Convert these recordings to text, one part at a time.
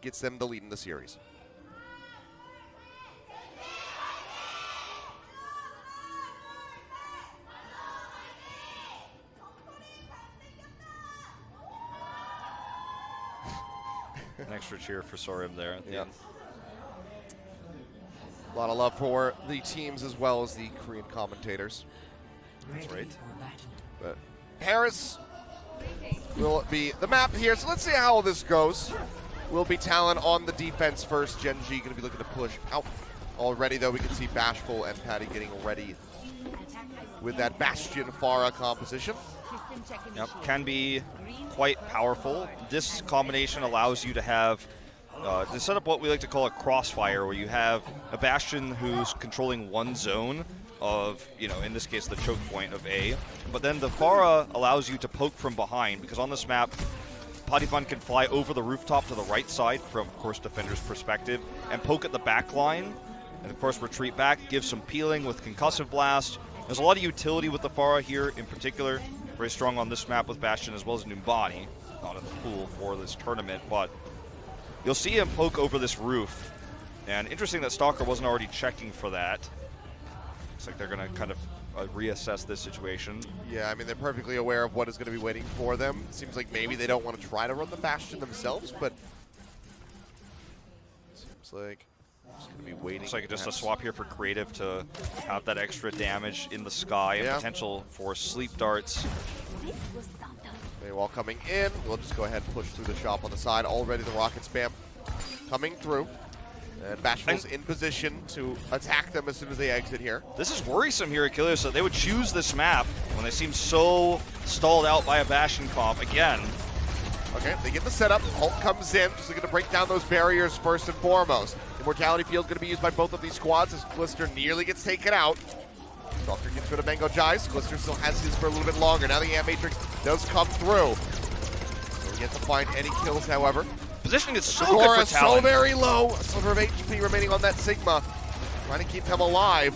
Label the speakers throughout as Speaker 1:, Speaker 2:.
Speaker 1: gets them the lead in the series.
Speaker 2: An extra cheer for Sorim there at the end.
Speaker 1: A lot of love for the teams as well as the Korean commentators.
Speaker 2: That's right.
Speaker 1: But Harris will be the map here. So let's see how this goes. Will be Talon on the defense first. Gen.G going to be looking to push out. Already, though, we can see Bashful and Patty getting ready with that Bastion Pharah composition.
Speaker 2: Yep, can be quite powerful. This combination allows you to have to set up what we like to call a crossfire, where you have a Bastion who's controlling one zone of, in this case, the choke point of A. But then the Pharah allows you to poke from behind, because on this map, Potifun can fly over the rooftop to the right side from, of course, defender's perspective, and poke at the back line, and of course retreat back, give some peeling with Concussive Blast. There's a lot of utility with the Pharah here in particular. Very strong on this map with Bastion as well as Numbani. Not in the pool for this tournament, but you'll see him poke over this roof. And interesting that Stalker wasn't already checking for that. Looks like they're going to kind of reassess this situation.
Speaker 1: Yeah, I mean, they're perfectly aware of what is going to be waiting for them. It seems like maybe they don't want to try to run the Bastion themselves, but seems like just going to be waiting.
Speaker 2: Looks like just a swap here for Creative to have that extra damage in the sky and potential for sleep darts.
Speaker 1: While coming in, we'll just go ahead and push through the shop on the side. Already the rocket spam coming through. And Bashful's in position to attack them as soon as they exit here.
Speaker 2: This is worrisome here, Achilios, that they would choose this map when they seem so stalled out by a Bastion comp again.
Speaker 1: Okay, they get the setup. Hulk comes in, just looking to break down those barriers first and foremost. Immortality Field going to be used by both of these squads as Glister nearly gets taken out. Stalker gets rid of Mango Jais. Glister still has his for a little bit longer. Now the Ant Matrix does come through. Don't get to find any kills, however.
Speaker 2: Positioning is so good for Talon.
Speaker 1: So very low. A sliver of HP remaining on that Sigma. Trying to keep them alive.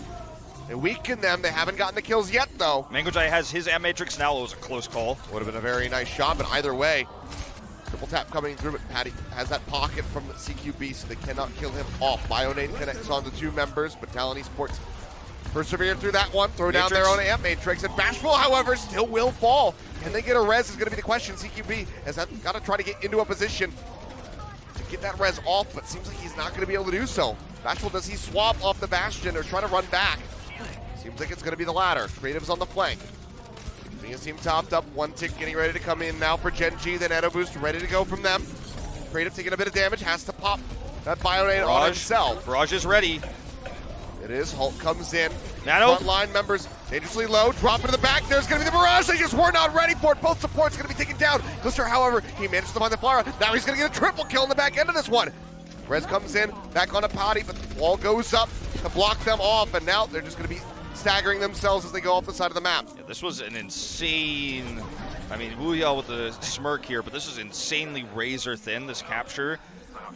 Speaker 1: They weaken them. They haven't gotten the kills yet, though.
Speaker 2: Mango Jai has his Ant Matrix now. It was a close call.
Speaker 1: Would have been a very nice shot, but either way, triple tap coming through, but Patty has that pocket from the CQB, so they cannot kill him off. Bionade connects on the two members, but Talon Esports persevere through that one, throw down their own Ant Matrix, and Bashful, however, still will fall. Can they get a res is going to be the question. CQB has got to try to get into a position to get that res off, but seems like he's not going to be able to do so. Bashful, does he swap off the Bastion or try to run back? Seems like it's going to be the latter. Creative's on the flank. His team topped up, one tick getting ready to come in now for Gen.G, then Edo Boost ready to go from them. Creative taking a bit of damage, has to pop that Bionade on himself.
Speaker 2: Barrage is ready.
Speaker 1: It is, Hulk comes in.
Speaker 2: Nano.
Speaker 1: Front line members dangerously low, drop into the back. There's going to be the barrage. They just were not ready for it. Both supports going to be taken down. Glister, however, he managed to find the Pharah. Now he's going to get a triple kill in the back end of this one. Res comes in, back on a Potty, but the wall goes up to block them off, and now they're just going to be staggering themselves as they go off the side of the map.
Speaker 2: Yeah, this was an insane, I mean, Wuyao with the smirk here, but this is insanely razor thin, this capture.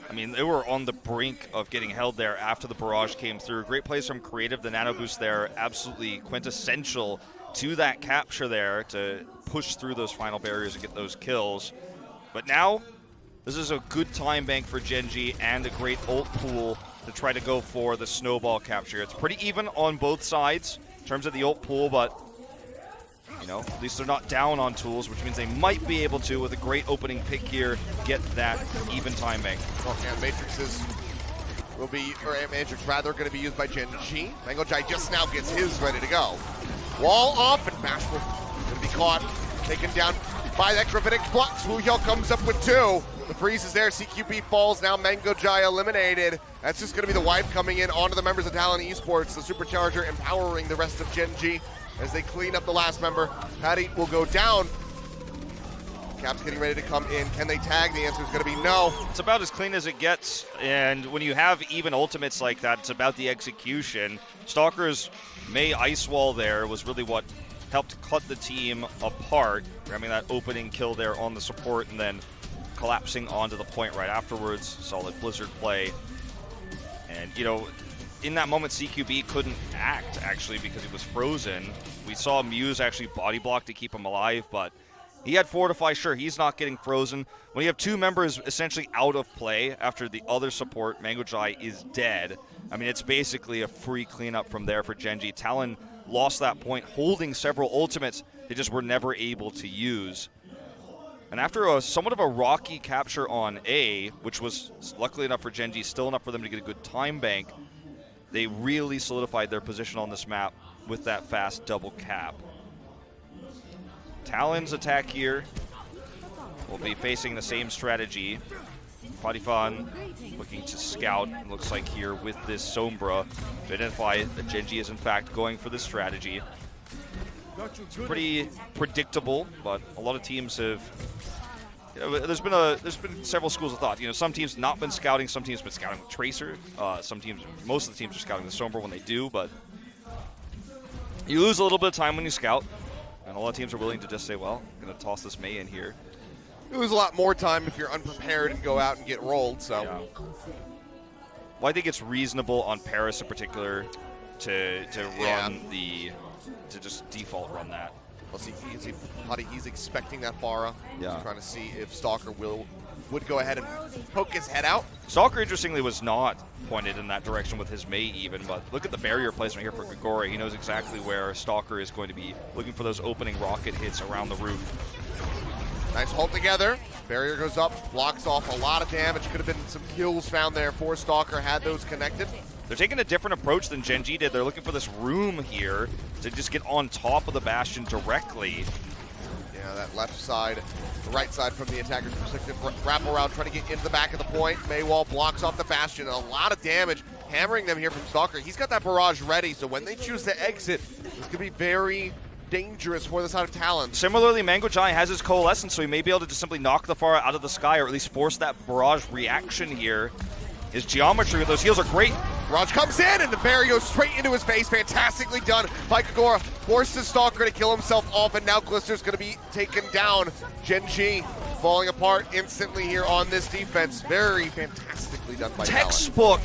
Speaker 2: I mean, they were on the brink of getting held there after the barrage came through. Great plays from Creative, the nano boost there, absolutely quintessential to that capture there to push through those final barriers and get those kills. But now, this is a good time bank for Gen.G and a great ult pool to try to go for the snowball capture. It's pretty even on both sides in terms of the ult pool, but at least they're not down on tools, which means they might be able to, with a great opening pick here, get that even time bank.
Speaker 1: Well, Ant Matrixes will be, or Ant Matrix rather, going to be used by Gen.G. Mango Jai just now gets his ready to go. Wall up, and Bashful going to be caught, taken down by the Gravitic Flux. Wuyao comes up with two. The freeze is there, CQB falls, now Mango Jai eliminated. That's just going to be the wipe coming in onto the members of Talon Esports, the supercharger empowering the rest of Gen.G as they clean up the last member. Patty will go down. Cap's getting ready to come in. Can they tag? The answer is going to be no.
Speaker 2: It's about as clean as it gets, and when you have even ultimates like that, it's about the execution. Stalker's May Ice Wall there was really what helped cut the team apart, grabbing that opening kill there on the support and then collapsing onto the point right afterwards. Solid Blizzard play. And, in that moment, CQB couldn't act, actually, because he was frozen. We saw Muse actually body block to keep him alive, but He had Fortify, sure, he's not getting frozen. When you have two members essentially out of play after the other support, Mango.G is dead, I mean, it's basically a free cleanup from there for Gen.G. Talon lost that point, holding several ultimates they just were never able to use. And after a somewhat of a rocky capture on A, which was luckily enough for Gen.G, still enough for them to get a good time bank, they really solidified their position on this map with that fast double cap. Talon's attack here will be facing the same strategy. Patifan looking to scout, it looks like here with this Sombra, to identify that Gen.G is in fact going for this strategy. It's pretty predictable, but a lot of teams have, you know, there's been several schools of thought. You know, some teams not been scouting, some teams been scouting with Tracer, some teams, most of the teams are scouting the Sombra when they do, but you lose a little bit of time when you scout, and a lot of teams are willing to just say, well, I'm going to toss this Mei in here.
Speaker 1: You lose a lot more time if you're unprepared and go out and get rolled, so.
Speaker 2: Yeah. Well, I think it's reasonable on Paris in particular to run the, to just default run that.
Speaker 1: Well, see, he's expecting that Pharah.
Speaker 2: Yeah.
Speaker 1: He's trying to see if Stalker would go ahead and poke his head out.
Speaker 2: Stalker, interestingly, was not pointed in that direction with his Mei even, but look at the barrier placement here for Gagora. He knows exactly where Stalker is going to be looking for those opening rocket hits around the roof.
Speaker 1: Nice hold together. Barrier goes up, blocks off a lot of damage. Could have been some kills found there for Stalker had those connected.
Speaker 2: They're taking a different approach than Gen.G did. They're looking for this room here to just get on top of the Bastion directly.
Speaker 1: Yeah, that left side, the right side from the attacker's perspective. Wrap around, trying to get into the back of the point. Maywall blocks off the Bastion. A lot of damage hammering them here from Stalker. He's got that barrage ready, so when they choose to exit, this could be very dangerous for the side of Talon.
Speaker 2: Similarly, Mango.G has his Coalescence, so he may be able to just simply knock the Pharah out of the sky, or at least force that barrage reaction here. His geometry with those heals are great.
Speaker 1: Barrage comes in, and the barrier goes straight into his face. Fantastically done by Kagura. Forces Stalker to kill himself off, and now Glister's going to be taken down. Gen.G falling apart instantly here on this defense. Very fantastically done by Talon.
Speaker 2: Textbook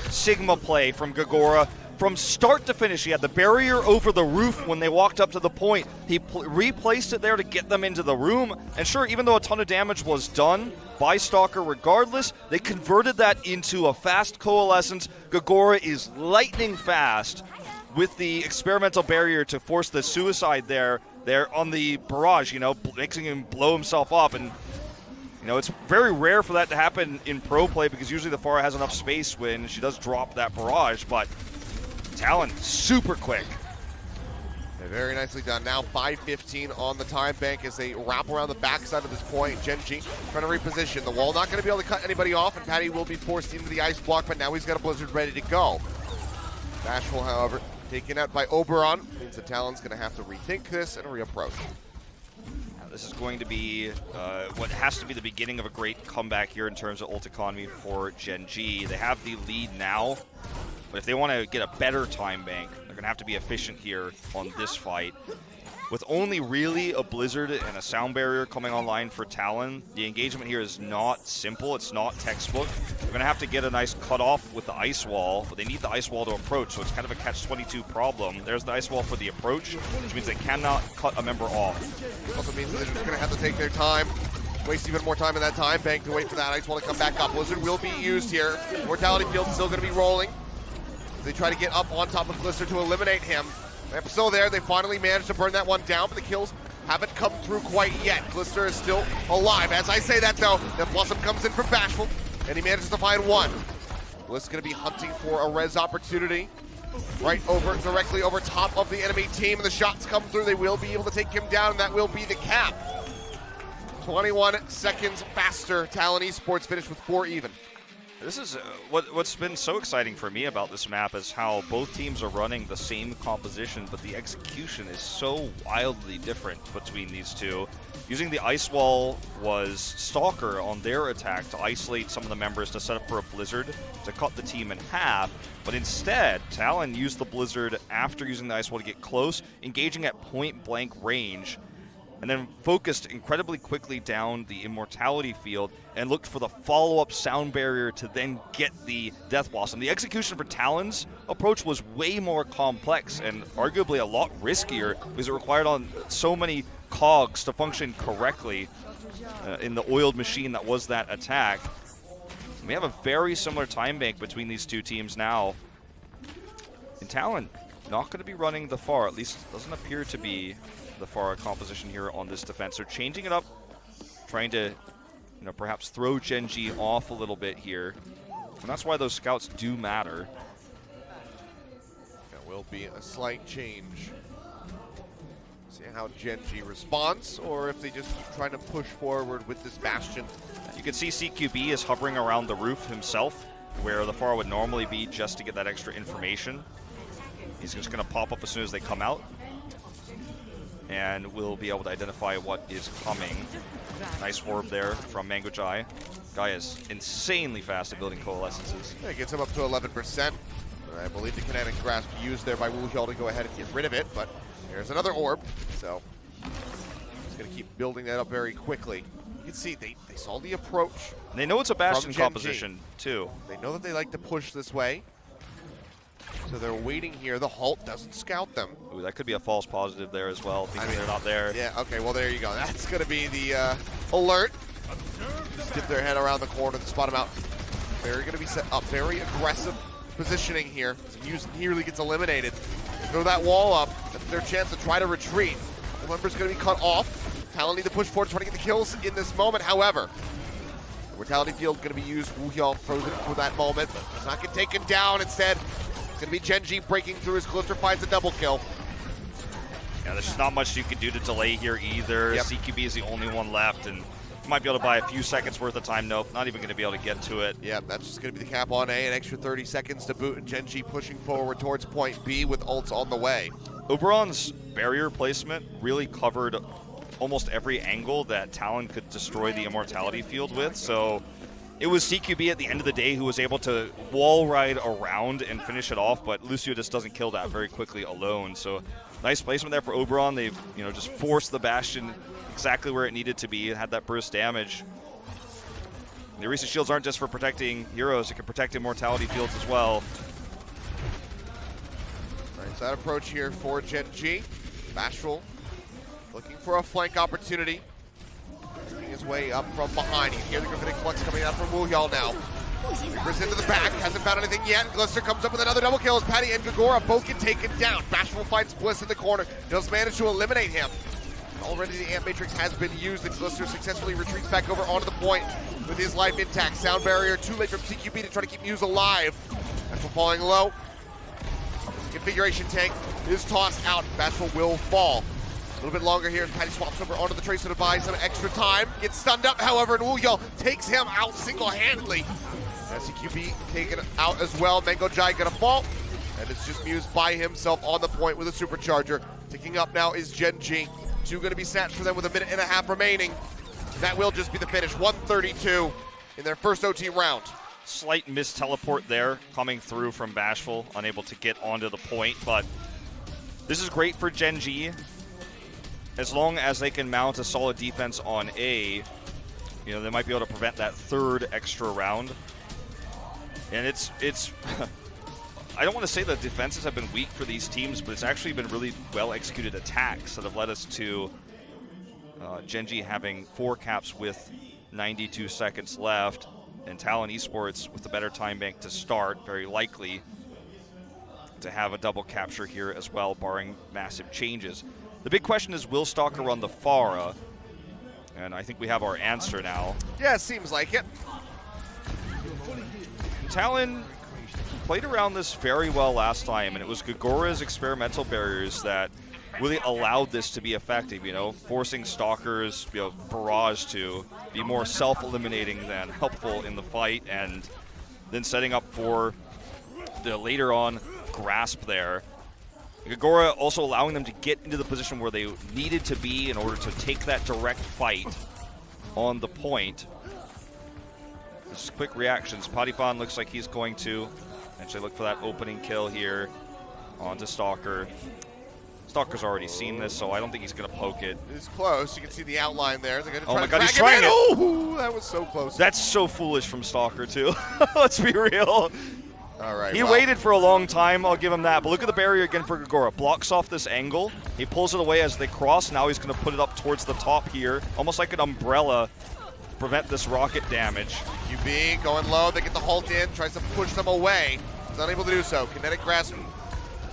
Speaker 2: Sigma play from Gagora. From start to finish, he had the barrier over the roof when they walked up to the point. He replaced it there to get them into the room. And sure, even though a ton of damage was done by Stalker regardless, they converted that into a fast Coalescence. Gagora is lightning fast with the experimental barrier to force the suicide there on the barrage, you know, making him blow himself up. And you know, it's very rare for that to happen in pro play because usually the Pharah has enough space when she does drop that barrage, but Talon, super quick.
Speaker 1: Yeah, very nicely done. Now 5:15 on the time bank as they wrap around the backside of this point. Gen.G trying to reposition. The wall not going to be able to cut anybody off, and Patty will be forced into the ice block, but now he's got a Blizzard ready to go. Bashful, however, taken out by Oberon. Means that Talon's going to have to rethink this and reapproach.
Speaker 2: This is going to be what has to be the beginning of a great comeback here in terms of ult economy for Gen.G. They have the lead now, but if they want to get a better time bank, they're going to have to be efficient here on this fight. With only really a Blizzard and a sound barrier coming online for Talon, the engagement here is not simple. It's not textbook. They're going to have to get a nice cutoff with the ice wall, but they need the ice wall to approach, so it's kind of a catch-22 problem. There's the ice wall for the approach, which means they cannot cut a member off.
Speaker 1: Also means they're just going to have to take their time, waste even more time in that time bank to wait for that ice wall to come back up. Blizzard will be used here. Mortality Field's still going to be rolling. They try to get up on top of Glister to eliminate him. They're still there. They finally managed to burn that one down, but the kills haven't come through quite yet. Glister is still alive. As I say that, though, the Blossom comes in from Bashful, and he manages to find one. Bliss going to be hunting for a res opportunity right over, directly over top of the enemy team, and the shots come through. They will be able to take him down, and that will be the cap. 21 seconds faster. Talon Esports finished with 4 even.
Speaker 2: This is what's been so exciting for me about this map is how both teams are running the same composition, but the execution is so wildly different between these two. Using the ice wall was Stalker on their attack to isolate some of the members to set up for a Blizzard to cut the team in half, but instead, Talon used the Blizzard after using the ice wall to get close, engaging at point-blank range, and then focused incredibly quickly down the Immortality Field and looked for the follow-up sound barrier to then get the Death Blossom. The execution for Talon's approach was way more complex and arguably a lot riskier because it required on so many cogs to function correctly in the oiled machine that was that attack. We have a very similar time bank between these two teams now. And Talon not going to be running the far, at least doesn't appear to be the far composition here on this defense. So changing it up, trying to perhaps throw Gen.G off a little bit here. And that's why those scouts do matter.
Speaker 1: There will be a slight change. See how Gen.G responds, or if they just keep trying to push forward with this Bastion.
Speaker 2: You can see CQB is hovering around the roof himself, where the far would normally be just to get that extra information. He's just going to pop up as soon as they come out, and we'll be able to identify what is coming. Nice orb there from Mango.G. Guy is insanely fast at building coalescences.
Speaker 1: Yeah, it gets him up to 11%. I believe the kinetic grasp used there by Woohyul to go ahead and get rid of it, but there's another orb, so he's going to keep building that up very quickly. You can see they saw the approach.
Speaker 2: And they know it's a Bastion
Speaker 1: Gen.G.
Speaker 2: composition, too.
Speaker 1: They know that they like to push this way, so they're waiting here. The halt doesn't scout them.
Speaker 2: Ooh, that could be a false positive there as well, because they're not there.
Speaker 1: Yeah, okay, well, there you go. That's going to be the alert. Just dip their head around the corner to spot him out. They're going to be set up. Very aggressive positioning here. Muse nearly gets eliminated. They throw that wall up. That's their chance to try to retreat. The member's going to be cut off. Talon need to push forward, trying to get the kills in this moment. However, the mortality field going to be used. Woohyul throws it for that moment. It's not get taken down. Instead, it's going to be Gen.G breaking through. His Glitter finds a double kill.
Speaker 2: Yeah, there's just not much you can do to delay here either.
Speaker 1: Yep.
Speaker 2: CQB is the only one left, and you might be able to buy a few seconds worth of time. Nope, not even going to be able to get to it.
Speaker 1: Yeah, that's just going to be the cap on A. An extra 30 seconds to boot, and Gen.G pushing forward towards point B with ults on the way.
Speaker 2: Oberon's barrier placement really covered almost every angle that Talon could destroy the immortality field with, so it was CQB at the end of the day who was able to wall ride around and finish it off, but Lucio just doesn't kill that very quickly alone. So nice placement there for Oberon. They've just forced the Bastion exactly where it needed to be and had that burst damage. The Orisa shields aren't just for protecting heroes, it can protect immortality fields as well.
Speaker 1: All right, so that approach here for Gen.G. Bashful looking for a flank opportunity. Making his way up from behind. You can hear the Graphitic Flux coming out from Woohyul now. Reapers into the back, hasn't found anything yet. Glister comes up with another double kill as Patty and Gagora both get taken down. Bashful finds Bliss in the corner. Does manage to eliminate him. Already the Amp Matrix has been used, and Glister successfully retreats back over onto the point with his life intact. Sound barrier too late from CQB to try to keep Muse alive. Bashful falling low. Configuration tank is tossed out. Bashful will fall. A little bit longer here as Patty swaps over onto the Tracer to buy some extra time. Gets stunned up, however, and Woohyul takes him out single-handedly. CQB taken out as well. Mango.G gonna fall. And it's just Muse by himself on the point with a supercharger. Ticking up now is Gen.G. Two gonna be snatched for them with a minute and a half remaining. That will just be the finish. 132 in their first OT round.
Speaker 2: Slight miss teleport there coming through from Bashful, unable to get onto the point, but this is great for Gen.G. As long as they can mount a solid defense on A, they might be able to prevent that third extra round. And it's I don't want to say the defenses have been weak for these teams, but it's actually been really well executed attacks that have led us to Gen.G having 4 caps with 92 seconds left, and Talon Esports with the better time bank to start, very likely to have a double capture here as well, barring massive changes. The big question is, will Stalker run the Pharah? And I think we have our answer now.
Speaker 1: Yeah, it seems like it.
Speaker 2: Talon played around this very well last time, and it was Gagora's experimental barriers that really allowed this to be effective, forcing Stalker's barrage to be more self-eliminating than helpful in the fight, and then setting up for the later on grasp there. Gagora also allowing them to get into the position where they needed to be in order to take that direct fight on the point. Just quick reactions. Potifon looks like he's going to actually look for that opening kill here onto Stalker. Stalker's already seen this, so I don't think he's going to poke it.
Speaker 1: It's close. You can see the outline there. They're going to try
Speaker 2: oh my
Speaker 1: to
Speaker 2: god, he's
Speaker 1: drag
Speaker 2: trying
Speaker 1: him in.
Speaker 2: it!
Speaker 1: Ooh, that was so close.
Speaker 2: That's so foolish from Stalker, too. Let's be real.
Speaker 1: All right.
Speaker 2: He waited for a long time, I'll give him that. But look at the barrier again for Gagora. Blocks off this angle. He pulls it away as they cross. Now he's going to put it up towards the top here, almost like an umbrella to prevent this rocket damage.
Speaker 1: QB going low. They get the halt in. Tries to push them away. He's unable to do so. Kinetic grasp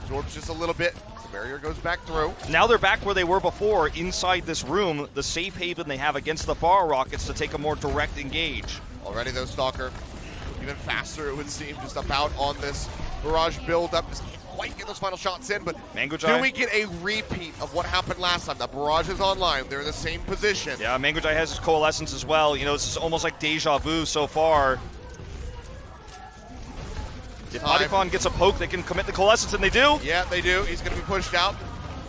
Speaker 1: absorbs just a little bit. The barrier goes back through.
Speaker 2: Now they're back where they were before, inside this room, the safe haven they have against the far rockets to take a more direct engage.
Speaker 1: Already though, Stalker, even faster it would seem, just about on this barrage build-up. Just can't quite get those final shots in, but do we get a repeat of what happened last time? The barrage is online. They're in the same position.
Speaker 2: Yeah, Mangojai has his coalescence as well. You know, this is almost like deja vu so far. If Potifon gets a poke, they can commit the coalescence, and they do.
Speaker 1: Yeah, they do. He's going to be pushed out.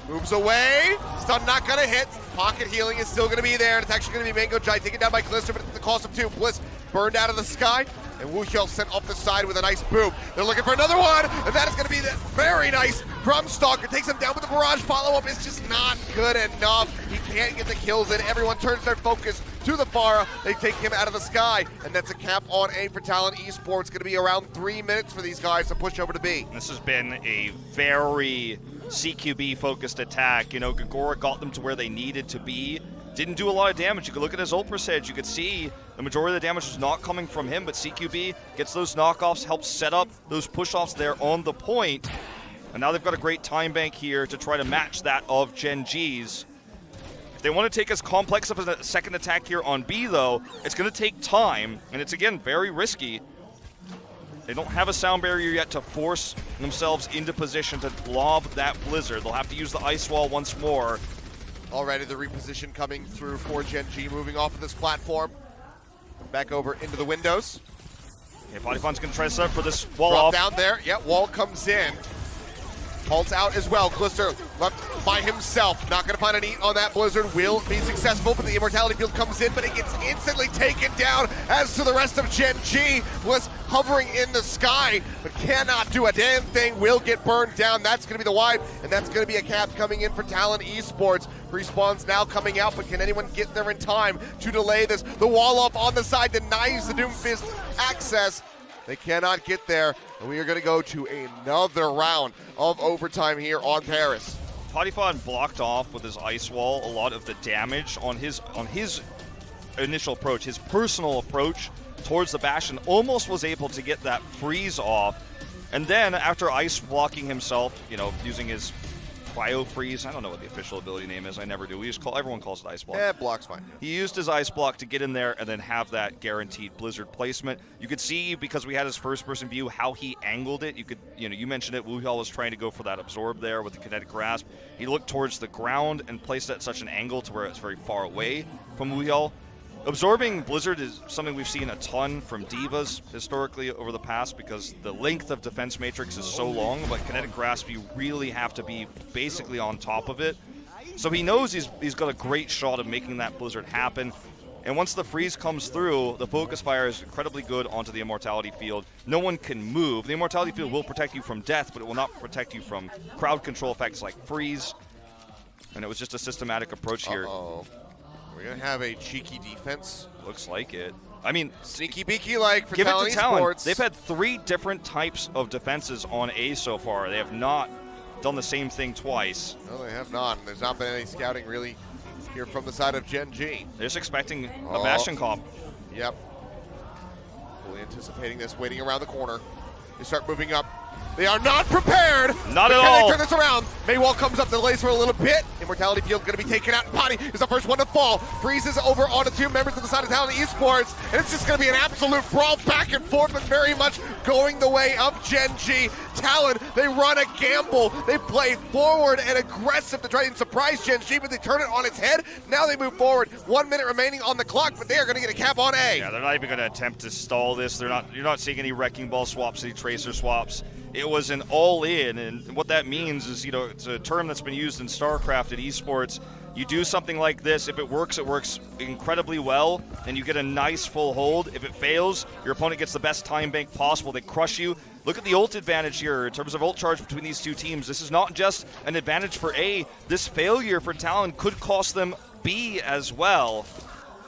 Speaker 1: Moves away. Stun not going to hit. Pocket healing is still going to be there. And it's actually going to be Mangojai taken down by Callisto, but at the cost of 2. Bliss burned out of the sky. And Wuxiao sent off the side with a nice boom. They're looking for another one, and that is going to be very nice from Stalker. Takes him down with the barrage follow-up. It's just not good enough. He can't get the kills in. Everyone turns their focus to the Pharah. They take him out of the sky, and that's a cap on A for Talon Esports. Going to be around 3 minutes for these guys to push over to B.
Speaker 2: This has been a very CQB-focused attack. You know, Gagora got them to where they needed to be. Didn't do a lot of damage. You could look at his ult percentage. You could see the majority of the damage was not coming from him, but CQB gets those knockoffs, helps set up those push-offs there on the point. And now they've got a great time bank here to try to match that of Gen.G's. If they want to take as complex of a second attack here on B, though, it's going to take time, and it's, again, very risky. They don't have a sound barrier yet to force themselves into position to lob that Blizzard. They'll have to use the ice wall once more.
Speaker 1: Already the reposition coming through for Gen.G, moving off of this platform. Back over into the windows.
Speaker 2: Yeah, Potifon's going to try to set up for this wall
Speaker 1: Drop
Speaker 2: off.
Speaker 1: down there. Yeah, wall comes in. Halts out as well. Glister left by himself. Not going to find an eat on that Blizzard. Will be successful, but the Immortality Field comes in, but it gets instantly taken down. As to the rest of Gen.G, was hovering in the sky, but cannot do a damn thing. Will get burned down. That's going to be the wipe, and that's going to be a cap coming in for Talon Esports. Respawn's now coming out, but can anyone get there in time to delay this? The wall off on the side denies the Doomfist access. They cannot get there, and we are going to go to another round of overtime here on Paris.
Speaker 2: Potifon blocked off with his ice wall a lot of the damage on his initial approach, his personal approach towards the Bastion. Almost was able to get that freeze off, and then after ice blocking himself, you know, using his cryo freeze. I don't know what the official ability name is. I never do. Everyone calls it ice block.
Speaker 1: Yeah, block's fine.
Speaker 2: He used his ice block to get in there and then have that guaranteed Blizzard placement. You could see, because we had his first-person view, how he angled it. You mentioned it. Wuxiao was trying to go for that absorb there with the kinetic grasp. He looked towards the ground and placed it at such an angle to where it's very far away from Wuxiao. Absorbing Blizzard is something we've seen a ton from Divas historically over the past, because the length of defense matrix is so long, but kinetic grasp, you really have to be basically on top of it. So he knows he's got a great shot of making that Blizzard happen. And once the freeze comes through, the focus fire is incredibly good onto the Immortality Field. No one can move. The Immortality Field will protect you from death, but it will not protect you from crowd control effects like freeze. And it was just a systematic approach here.
Speaker 1: We're going to have a cheeky defense.
Speaker 2: Looks like it. I mean,
Speaker 1: sneaky beaky like for
Speaker 2: give
Speaker 1: Talon
Speaker 2: it to Talon.
Speaker 1: Esports.
Speaker 2: They've had 3 different types of defenses on A so far. They have not done the same thing twice.
Speaker 1: No, they have not. And there's not been any scouting really here from the side of Gen.G.
Speaker 2: They're just expecting a Bastion comp.
Speaker 1: Yep. Fully anticipating this, waiting around the corner. They start moving up. They are not prepared.
Speaker 2: Not at all.
Speaker 1: Can they turn this around? Maywall comes up, delays for a little bit. Immortality Field going to be taken out. Potty is the first one to fall. Freezes over onto 2 members of the side of Talon Esports. And it's just going to be an absolute brawl back and forth, but very much going the way of Gen.G. Talon, they run a gamble. They play forward and aggressive to try and surprise Gen.G, but they turn it on its head. Now they move forward. 1 minute remaining on the clock, but they are going to get a cap on A.
Speaker 2: Yeah, they're not even going to attempt to stall this. You're not seeing any Wrecking Ball swaps, any Tracer swaps. It was an all-in, and what that means is, you know, it's a term that's been used in StarCraft at esports. You do something like this, if it works incredibly well, and you get a nice full hold. If it fails, your opponent gets the best time bank possible. They crush you. Look at the ult advantage here in terms of ult charge between these 2 teams. This is not just an advantage for A. This failure for Talon could cost them B as well.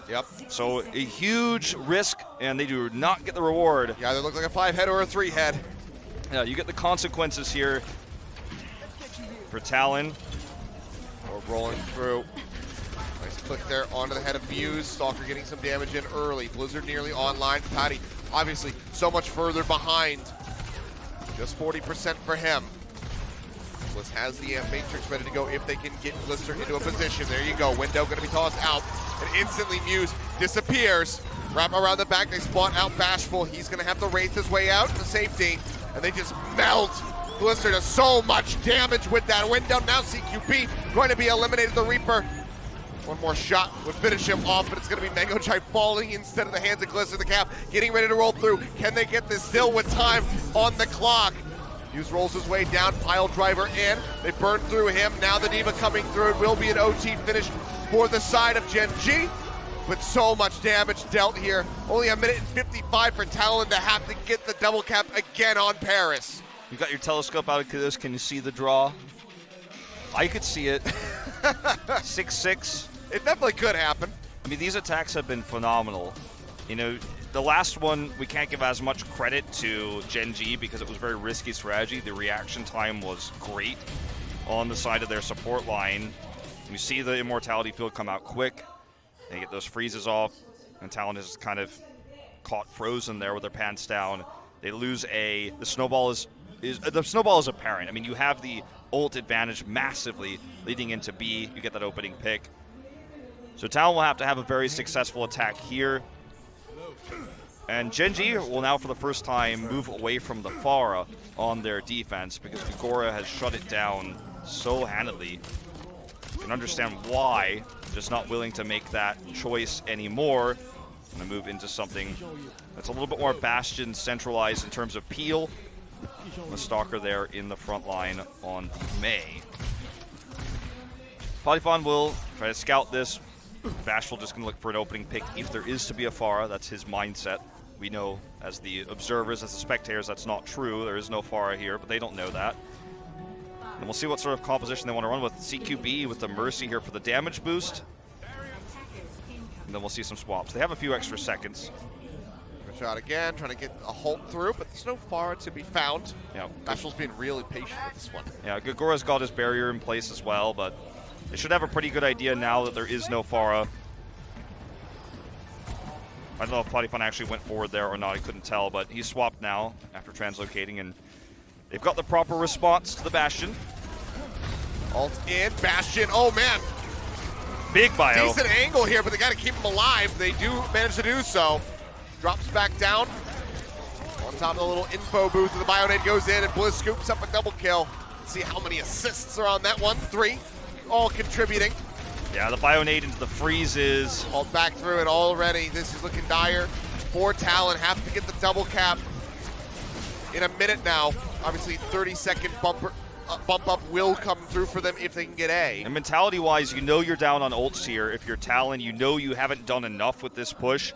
Speaker 1: Yep.
Speaker 2: So a huge risk, and they do not get the reward.
Speaker 1: Yeah, they look like a 5-head or a 3-head.
Speaker 2: Yeah, you get the consequences here for Talon.
Speaker 1: Or rolling through. Nice click there onto the head of Muse. Stalker getting some damage in early. Blizzard nearly online. Patty obviously so much further behind. Just 40% for him. Bliss has the Matrix ready to go if they can get Blister into a position. There you go. Window going to be tossed out. And instantly Muse disappears. Wrap around the back. They spawn out Bashful. He's going to have to wraith his way out to safety. And they just melt. Blister does so much damage with that window. Now CQB going to be eliminated. The Reaper. One more shot would finish him off, but it's going to be Mango-Chai falling instead of the hands of Glister. The cap getting ready to roll through. Can they get this still with time on the clock? Muse rolls his way down, pile driver in. They burn through him. Now the Diva coming through. It will be an OT finish for the side of Gen.G. But so much damage dealt here. Only a minute and 55 for Talon to have to get the double cap again on Paris.
Speaker 2: You got your telescope out of this. Can you see the draw? I could see it. 6-6.
Speaker 1: It definitely could happen.
Speaker 2: I mean, these attacks have been phenomenal. You know, the last one, we can't give as much credit to Gen.G because it was very risky strategy. The reaction time was great on the side of their support line. You see the Immortality field come out quick. They get those freezes off, and Talon is kind of caught frozen there with their pants down. They lose the snowball the snowball is apparent. I mean, you have the ult advantage massively leading into B. You get that opening pick. So Talon will have to have a very successful attack here. And Gen.G will now, for the first time, move away from the Pharah on their defense because Vigora has shut it down so handedly. You can understand why, just not willing to make that choice anymore. I'm going to move into something that's a little bit more Bastion centralized in terms of peel. The Stalker there in the front line on the Mei. Polyphon will try to scout this. Bashful just going to look for an opening pick if there is to be a Pharah. That's his mindset. We know as the observers, as the spectators, that's not true. There is no Pharah here, but they don't know that. And we'll see what sort of composition they want to run with. CQB with the Mercy here for the damage boost. And then we'll see some swaps. They have a few extra seconds.
Speaker 1: Good shot again, trying to get a Hulk through, but there's no Pharah to be found.
Speaker 2: Yeah.
Speaker 1: Bashful's being really patient with this one.
Speaker 2: Yeah, Gigora's got his barrier in place as well, but they should have a pretty good idea now that there is no Pharah. I don't know if Polyphon actually went forward there or not, I couldn't tell, but he's swapped now after translocating, and they've got the proper response to the Bastion.
Speaker 1: Ult in, Bastion, oh man.
Speaker 2: Big bio.
Speaker 1: Decent angle here, but they gotta keep him alive. They do manage to do so. Drops back down. On top of the little info booth, and the Bionade goes in, and Blizz scoops up a double kill. Let's see how many assists are on that one. 3, all contributing.
Speaker 2: Yeah, the Bionade into the freezes.
Speaker 1: Hauled back through it already. This is looking dire for Talon. Have to get the double cap in a minute now. Obviously, 30-second bump up will come through for them if they can get A.
Speaker 2: And mentality-wise, you know you're down on ults here. If you're Talon, you know you haven't done enough with this push.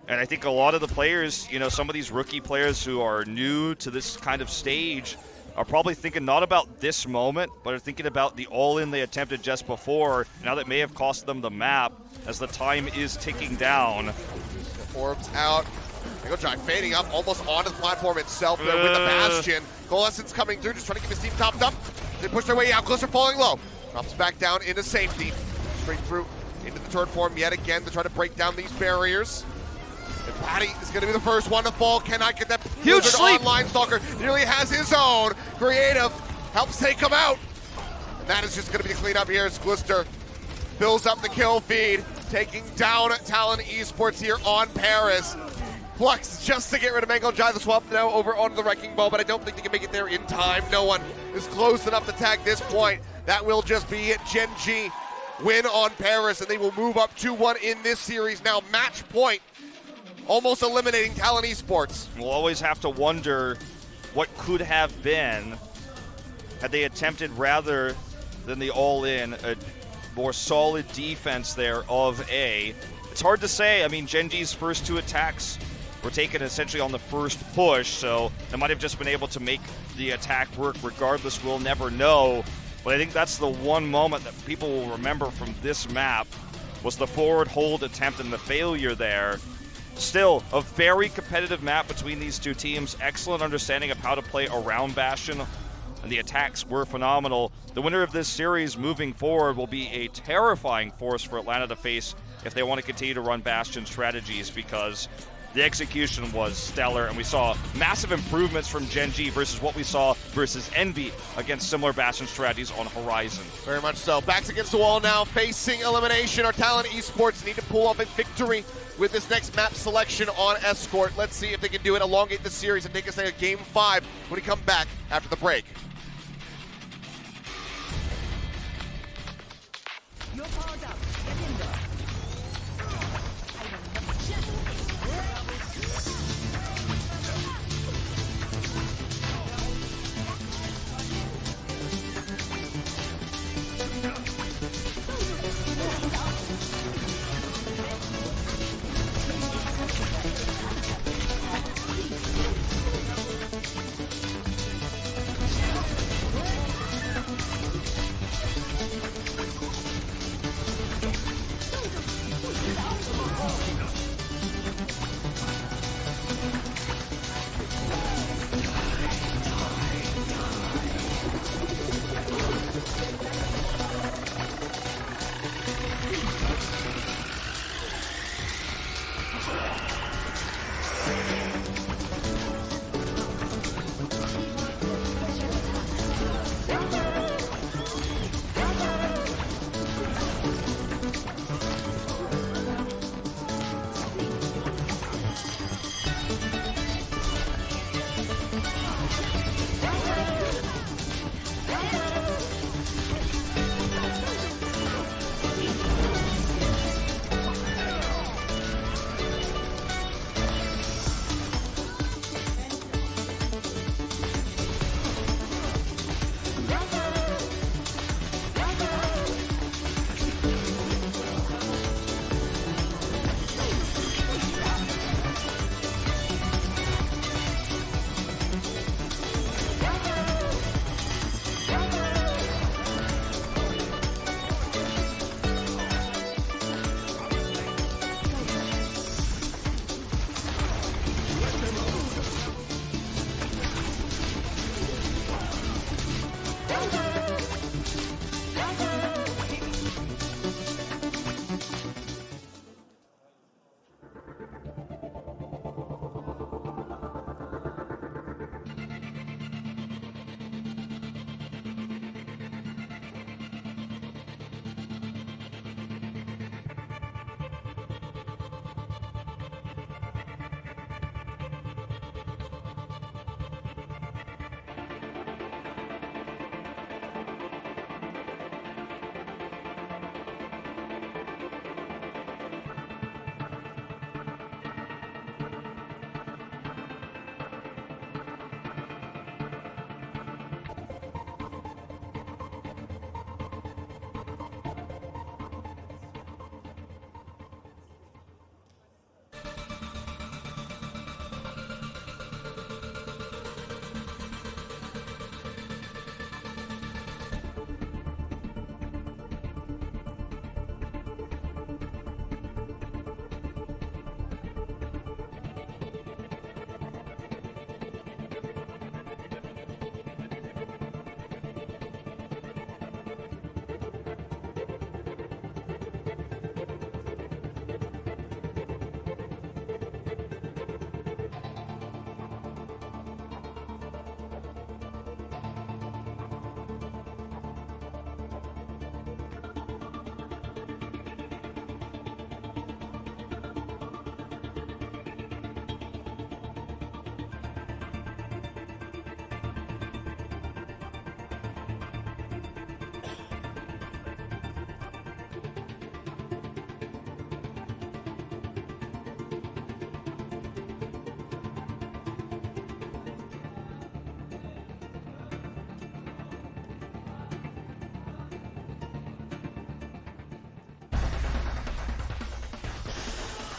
Speaker 2: And I think a lot of the players, you know, some of these rookie players who are new to this kind of stage are probably thinking not about this moment, but are thinking about the all-in they attempted just before. Now that may have cost them the map as the time is ticking down.
Speaker 1: Orbs out. Mango-Chai fading up almost onto the platform itself there with the Bastion. Coalescence coming through, just trying to keep his team topped up. They push their way out, Glister falling low. Drops back down into safety. Straight through into the turret form yet again to try to break down these barriers. And Patty is going to be the first one to fall. Cannot get that
Speaker 2: huge sleep.
Speaker 1: Online Stalker nearly has his own. Creative helps take him out. And that is just going to be the cleanup here as Glister fills up the kill feed, taking down Talon Esports here on Paris. Flux just to get rid of Mango-Chai. The swap now over onto the Wrecking Ball, but I don't think they can make it there in time. No one is close enough to tag this point. That will just be it. Gen.G win on Paris, and they will move up 2-1 in this series. Now match point, almost eliminating Talon Esports.
Speaker 2: We'll always have to wonder what could have been had they attempted, rather than the all-in, a more solid defense there of A. It's hard to say. I mean, Gen.G's first 2 attacks were taken essentially on the first push, so they might have just been able to make the attack work regardless. We'll never know. But I think that's the one moment that people will remember from this map was the forward hold attempt and the failure there. Still, a very competitive map between these two teams. Excellent understanding of how to play around Bastion, and the attacks were phenomenal. The winner of this series moving forward will be a terrifying force for Atlanta to face if they want to continue to run Bastion strategies, because the execution was stellar, and we saw massive improvements from Gen.G versus what we saw versus Envy against similar Bastion strategies on Horizon.
Speaker 1: Very much so. Backs against the wall now, facing elimination. Our Talon Esports need to pull off a victory with this next map selection on Escort. Let's see if they can do it, elongate the series, and take us to Game 5 when we come back after the break.
Speaker 3: You're powered up. Get in there.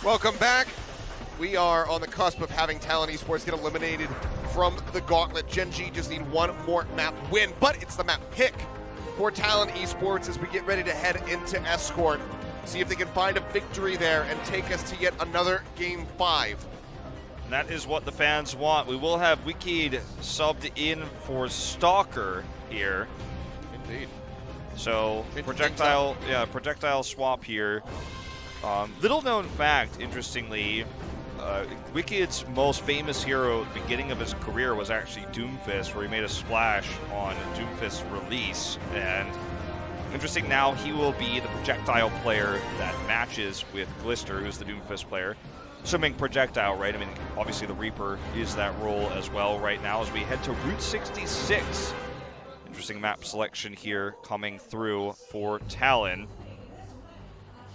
Speaker 1: Welcome back. We are on the cusp of having Talon Esports get eliminated from the Gauntlet. Gen.G just need one more map win, but it's the map pick for Talon Esports as we get ready to head into Escort. see if they can find a victory there and take us to yet another Game 5.
Speaker 2: And that is what the fans want. We will have Wicked subbed in for Stalker here.
Speaker 1: Indeed.
Speaker 2: So projectile swap here. Little known fact, interestingly, Wicked's most famous hero at the beginning of his career was actually Doomfist, where he made a splash on Doomfist's release. And interesting, now he will be the projectile player that matches with Glister, who's the Doomfist player. Assuming projectile, right? I mean, obviously the Reaper is that role as well right now as we head to Route 66. Interesting map selection here coming through for Talon.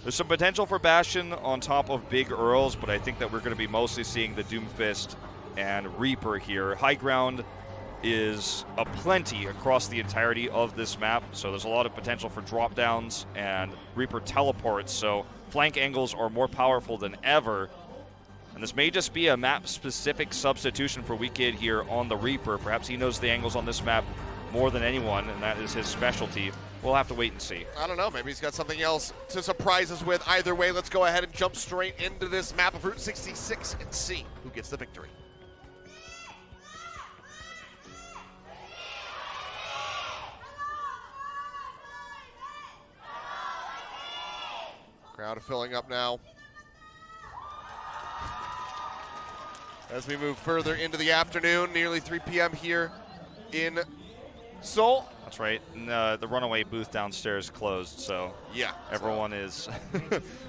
Speaker 2: There's some potential for Bastion on top of Big Earls, but I think that we're going to be mostly seeing the Doomfist and Reaper here. High ground is aplenty across the entirety of this map, so there's a lot of potential for drop downs and Reaper teleports, so flank angles are more powerful than ever. And this may just be a map-specific substitution for Wicked here on the Reaper. Perhaps he knows the angles on this map more than anyone, and that is his specialty. We'll have to wait and see.
Speaker 1: I don't know. Maybe he's got something else to surprise us with. Either way, let's go ahead and jump straight into this map of Route 66 and see who gets the victory. Crowd filling up now. As we move further into the afternoon, nearly 3 p.m. here in Seoul.
Speaker 2: That's right. And, the runaway booth downstairs closed, so
Speaker 1: yeah,
Speaker 2: everyone is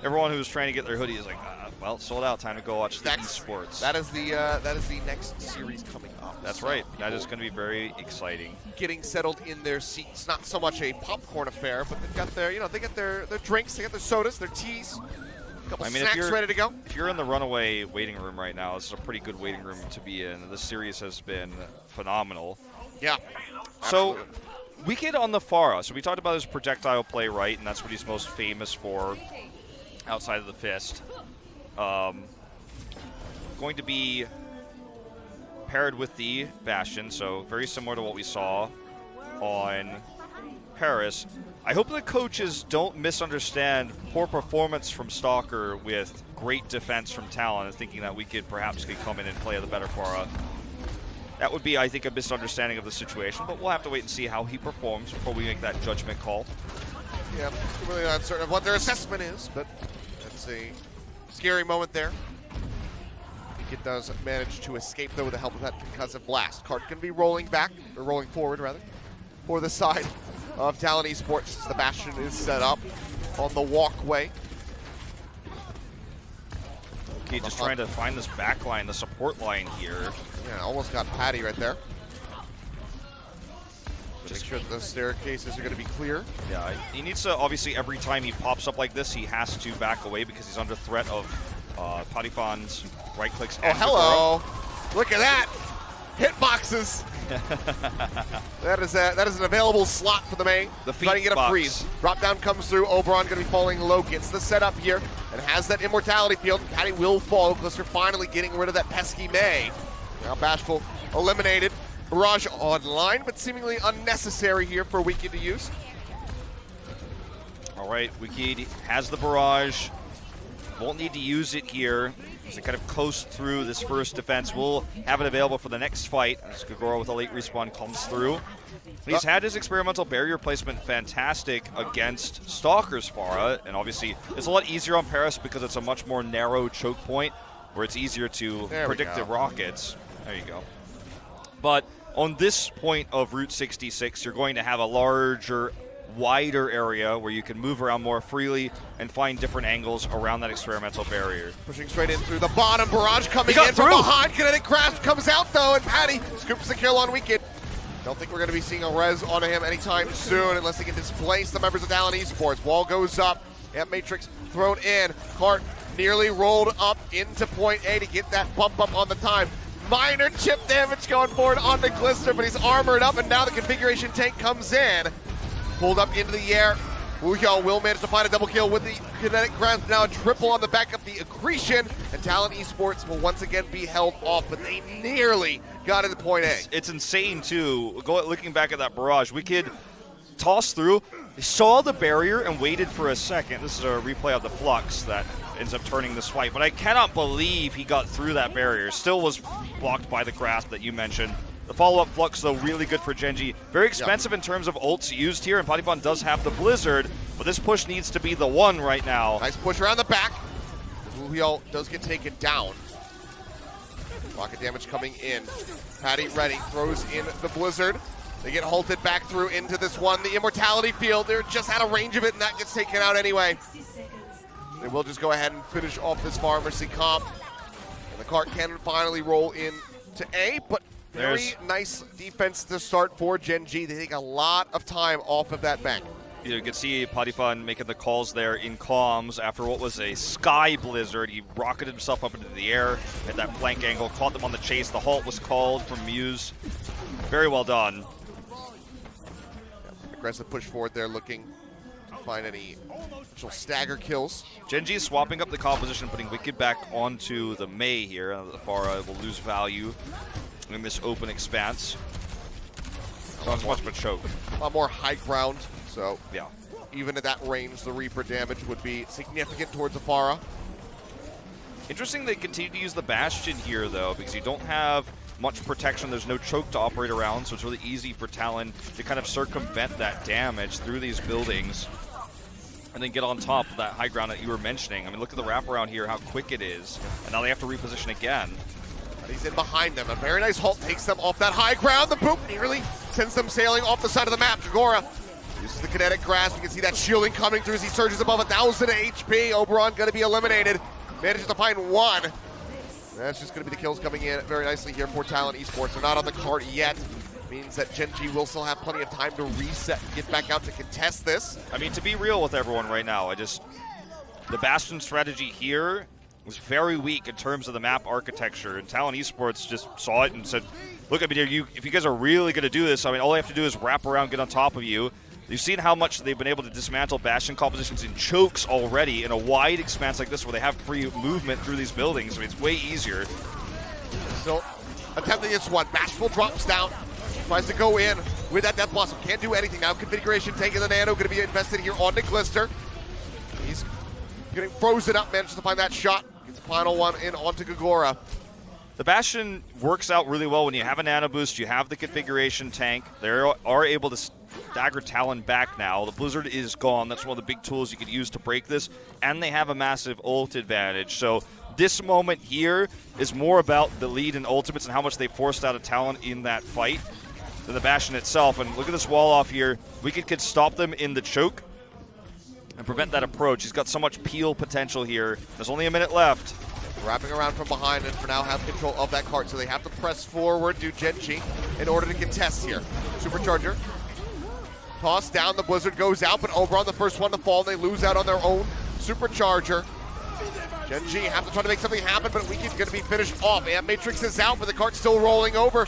Speaker 2: everyone who's trying to get their hoodie is like, well, sold out. Time to go watch the esports.
Speaker 1: That is the next series coming up.
Speaker 2: That's right. That is going to be very exciting.
Speaker 1: Getting settled in their seats. Not so much a popcorn affair, but they've got their, they get their drinks, they get their sodas, their teas. A couple snacks ready to go.
Speaker 2: If you're in the runaway waiting room right now, this is a pretty good waiting room to be in. This series has been phenomenal.
Speaker 1: Yeah.
Speaker 2: So, Wicked on the Pharah. So we talked about his projectile play, right? And that's what he's most famous for outside of the fist. Going to be paired with the Bastion, so very similar to what we saw on Paris. I hope the coaches don't misunderstand poor performance from Stalker with great defense from Talon and thinking that Wicked perhaps could come in and play the better Pharah. That would be, I think, a misunderstanding of the situation, but we'll have to wait and see how he performs before we make that judgment call.
Speaker 1: Yeah, really not certain of what their assessment is, but that's a scary moment there. It does manage to escape, though, with the help of that concussive blast. Cart can be rolling back, or rolling forward, rather, for the side of Talon Esports as the Bastion is set up on the walkway.
Speaker 2: Okay, just trying to find this back line, the support line here.
Speaker 1: Yeah, almost got Patty right there. Just make sure that those staircases are going to be clear.
Speaker 2: Yeah, he needs to, obviously, every time he pops up like this, he has to back away because he's under threat of Patifan's right clicks.
Speaker 1: Oh, hello. Look at that. Hitboxes. that is an available slot for the main.
Speaker 2: The feet
Speaker 1: trying to get a
Speaker 2: box.
Speaker 1: freeze. Drop down comes through. Oberon going to be falling low. Gets the setup here and has that immortality field. Patty will fall. Glister finally getting rid of that pesky May. Now Bashful eliminated. Barrage online, but seemingly unnecessary here for Wicked to use.
Speaker 2: All right, Wicked has the barrage. Won't need to use it here as they kind of coast through this first defense. We'll have it available for the next fight as Gagoro with a late respawn comes through. He's had his experimental barrier placement fantastic against Stalker's Pharah, and obviously it's a lot easier on Paris because it's a much more narrow choke point where it's easier to predict the rockets. There you go. But on this point of Route 66, you're going to have a larger, wider area where you can move around more freely and find different angles around that experimental barrier.
Speaker 1: Pushing straight in through the bottom. Barrage coming in from behind. Kinetic Grasp comes out, though, and Patty scoops the kill on Wicked. Don't think we're going to be seeing a res onto him anytime soon unless they can displace the members of Talon Esports. Wall goes up. Amp Matrix thrown in. Cart nearly rolled up into point A to get that bump up on the time. Minor chip damage going forward onto Glister, but he's armored up, and now the configuration tank comes in. Pulled up into the air. Wuhyao will manage to find a double kill with the kinetic grasp. Now a triple on the back of the accretion, and Talon Esports will once again be held off, but they nearly got into point A.
Speaker 2: It's insane, too. Looking back at that barrage, we could toss through. They saw the barrier and waited for a second. This is a replay of the Flux that ends up turning this fight, but I cannot believe he got through that barrier. Still was blocked by the grasp that you mentioned. The follow-up Flux, though, really good for Gen.G. Very expensive in terms of ults used here, and Patipon does have the Blizzard, but this push needs to be the one right now.
Speaker 1: Nice push around the back. Julio does get taken down. Rocket damage coming in. Patty ready, throws in the Blizzard. They get halted back through into this one. The Immortality Field, they're just out of range of it, and that gets taken out anyway. They will just go ahead and finish off this Pharmacy comp. And the cart can finally roll in to A, but very nice defense to start for Gen.G. They take a lot of time off of that bank.
Speaker 2: You can see Patipon making the calls there in comms after what was a Sky Blizzard. He rocketed himself up into the air at that flank angle, caught them on the chase. The halt was called from Muse. Very well done.
Speaker 1: Aggressive push forward there, looking to find any potential stagger kills.
Speaker 2: Gen.G is swapping up the composition, putting Wicked back onto the Mei here. The Pharah will lose value in this open expanse. Not as much of a choke.
Speaker 1: A lot more high ground, so
Speaker 2: yeah.
Speaker 1: Even at that range, the Reaper damage would be significant towards the Pharah.
Speaker 2: Interesting they continue to use the Bastion here, though, because you don't have much protection. There's no choke to operate around, so it's really easy for Talon to kind of circumvent that damage through these buildings and then get on top of that high ground that you were mentioning. I mean, look at the wraparound here, how quick it is. And now they have to reposition again.
Speaker 1: He's in behind them. A very nice halt takes them off that high ground. The boop nearly sends them sailing off the side of the map. Jagora uses the kinetic grasp. You can see that shielding coming through as he surges above 1,000 HP. Oberon going to be eliminated. Manages to find one. That's just going to be the kills coming in very nicely here for Talon Esports. They're not on the card yet. Means that Gen.G will still have plenty of time to reset and get back out to contest this.
Speaker 2: I mean, to be real with everyone right now, the Bastion strategy here was very weak in terms of the map architecture, and Talon Esports just saw it and said, look, I mean, if you guys are really going to do this, I mean, all they have to do is wrap around, get on top of you. You've seen how much they've been able to dismantle Bastion compositions in chokes already in a wide expanse like this where they have free movement through these buildings. I mean, it's way easier.
Speaker 1: Still attempting this one. Bashful drops down, tries to go in with that Death Blossom. Can't do anything now. Configuration taking the Nano, going to be invested here onto Glister. He's getting frozen up, manages to find that shot. Gets the final one in onto Gagora.
Speaker 2: The Bastion works out really well when you have a Nano Boost, you have the configuration tank. They are able to stagger Talon back now. The Blizzard is gone. That's one of the big tools you could use to break this. And they have a massive ult advantage. So this moment here is more about the lead in ultimates and how much they forced out of Talon in that fight than the Bastion itself. And look at this wall off here. Wicked could stop them in the choke and prevent that approach. He's got so much peel potential here. There's only a minute left.
Speaker 1: Wrapping around from behind and for now have control of that cart, so they have to press forward, do Gen.G in order to contest here. Supercharger. Toss down, the Blizzard goes out, but Oberon the first one to fall. They lose out on their own Supercharger. Gen.G have to try to make something happen, but Wicked's going to be finished off. And Matrix is out, but the cart's still rolling over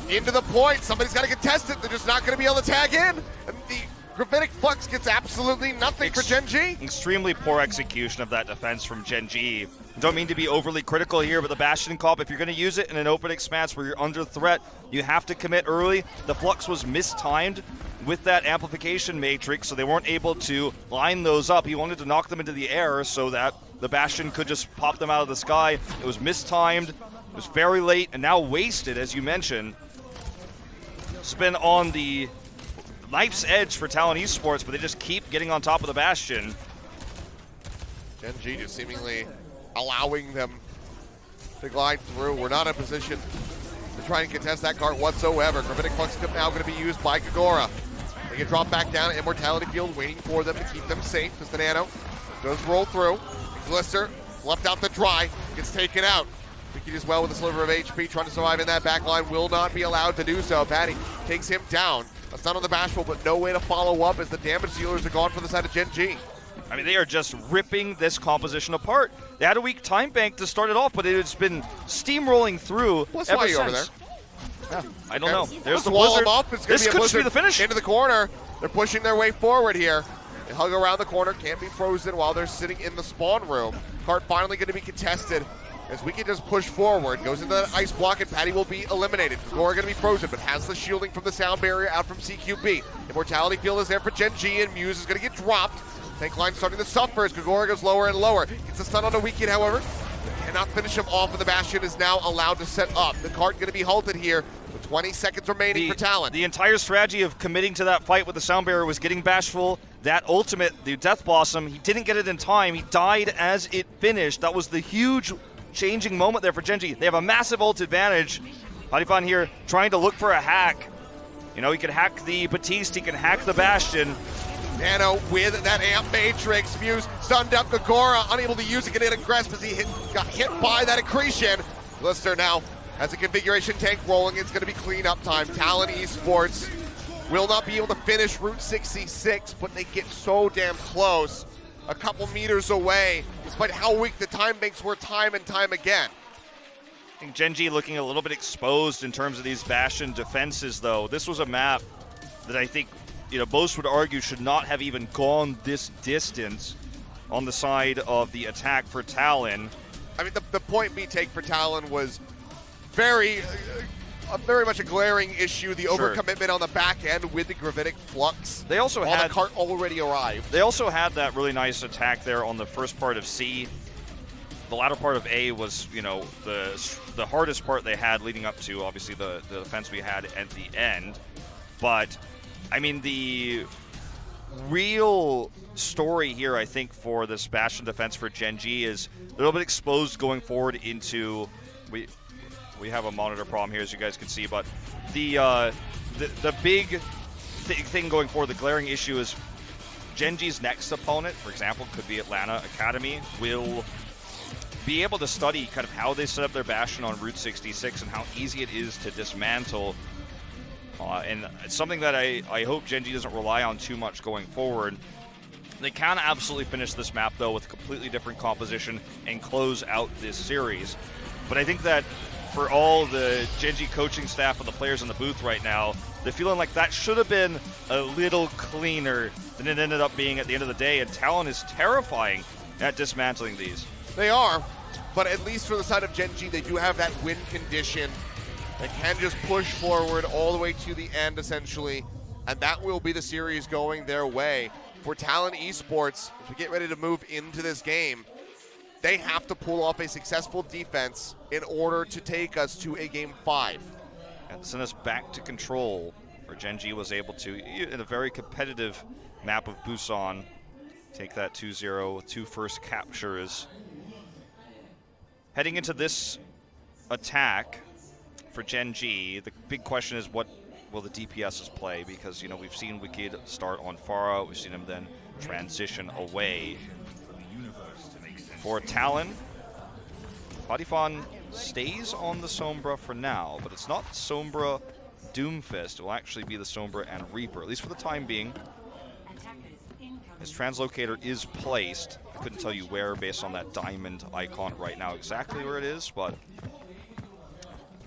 Speaker 1: into the point. Somebody's got to contest it. They're just not going to be able to tag in. And the Gravitic Flux gets absolutely nothing for Gen.G.
Speaker 2: Extremely poor execution of that defense from Gen.G. Don't mean to be overly critical here, but the Bastion comp, if you're going to use it in an open expanse where you're under threat, you have to commit early. The Flux was mistimed with that amplification matrix, so they weren't able to line those up. He wanted to knock them into the air so that the Bastion could just pop them out of the sky. It was mistimed, it was very late, and now wasted, as you mentioned. It's been on the knife's edge for Talon Esports, but they just keep getting on top of the Bastion.
Speaker 1: Gen.G just seemingly allowing them to glide through. We're not in a position to try and contest that cart whatsoever. Gravitic Flux is now going to be used by Gagora. They get dropped back down at Immortality Field, waiting for them to keep them safe as the Nano does roll through. Glister left out to dry, gets taken out. Wicked as well with a sliver of HP, trying to survive in that back line, will not be allowed to do so. Patty takes him down. A stun on the Bashful, but no way to follow up as the damage dealers are gone for the side of Gen.G.
Speaker 2: I mean, they are just ripping this composition apart. They had a weak time bank to start it off, but it's been steamrolling through
Speaker 1: What's
Speaker 2: ever
Speaker 1: why
Speaker 2: since.
Speaker 1: over there?
Speaker 2: Yeah, I don't know. There's the
Speaker 1: wall
Speaker 2: Blizzard.
Speaker 1: them up. It's
Speaker 2: This
Speaker 1: be a
Speaker 2: could just be
Speaker 1: Blizzard
Speaker 2: the finish.
Speaker 1: into the corner. They're pushing their way forward here. They hug around the corner, can't be frozen while they're sitting in the spawn room. Cart finally going to be contested. as we can just push forward. Goes into that ice block, and Patty will be eliminated. Gagora going to be frozen, but has the shielding from the sound barrier out from CQB. Immortality Field is there for Gen.G, and Muse is going to get dropped. Tank line starting to suffer as Gagora goes lower and lower. Gets a stun on the weekend, however. Cannot finish him off, and the Bastion is now allowed to set up. The cart going to be halted here with 20 seconds remaining for Talon.
Speaker 2: The entire strategy of committing to that fight with the sound barrier was getting Bashful. That ultimate, the Death Blossom, he didn't get it in time. He died as it finished. That was the huge changing moment there for Gen.G. They have a massive ult advantage. Hadifan here trying to look for a hack. You know, he can hack the Batiste, he can hack the Bastion.
Speaker 1: Nano with that Amp Matrix. Muse stunned up Gagora, unable to use it, get in aggressive as he got hit by that accretion. Lister now has a configuration tank rolling. It's going to be cleanup time. Talon Esports will not be able to finish Route 66, but they get so damn close. A couple meters away, despite how weak the time banks were time and time again.
Speaker 2: I think Gen.G looking a little bit exposed in terms of these Bastion defenses, though. This was a map that I think, you know, most would argue should not have even gone this distance on the side of the attack for Talon.
Speaker 1: I mean, the point B take for Talon was very much a glaring issue. The overcommitment on the back end with the gravitic flux.
Speaker 2: They also
Speaker 1: while
Speaker 2: had
Speaker 1: the cart already arrived.
Speaker 2: They also had that really nice attack there on the first part of C. The latter part of A was, you know, the hardest part they had leading up to, obviously, the defense we had at the end. But, I mean, the real story here, I think, for this Bastion defense for Gen.G is a little bit exposed going forward into... We have a monitor problem here, as you guys can see, but the big thing going forward, the glaring issue is Gen.G's next opponent, for example, could be Atlanta Academy, will be able to study kind of how they set up their Bastion on Route 66 and how easy it is to dismantle. And it's something that I hope Gen.G doesn't rely on too much going forward. They can absolutely finish this map, though, with a completely different composition and close out this series. But I think that for all the Gen.G coaching staff and the players in the booth right now, they're feeling like that should have been a little cleaner than it ended up being at the end of the day. And Talon is terrifying at dismantling these.
Speaker 1: They are, but at least for the side of Gen.G, they do have that win condition. They can just push forward all the way to the end, essentially, and that will be the series going their way. For Talon Esports, as we get ready to move into this game, they have to pull off a successful defense in order to take us to a Game 5.
Speaker 2: And send us back to control, where Gen.G was able to, in a very competitive map of Busan, take that 2-0 with 2 first captures. Heading into this attack for Gen.G, the big question is what will the DPSs play? Because, you know, we've seen Wicked start on Pharah, we've seen him then transition away. For Talon, Hadifan stays on the Sombra for now, but it's not Sombra Doomfist. It will actually be the Sombra and Reaper, at least for the time being. His translocator is placed. I couldn't tell you where based on that diamond icon right now exactly where it is, but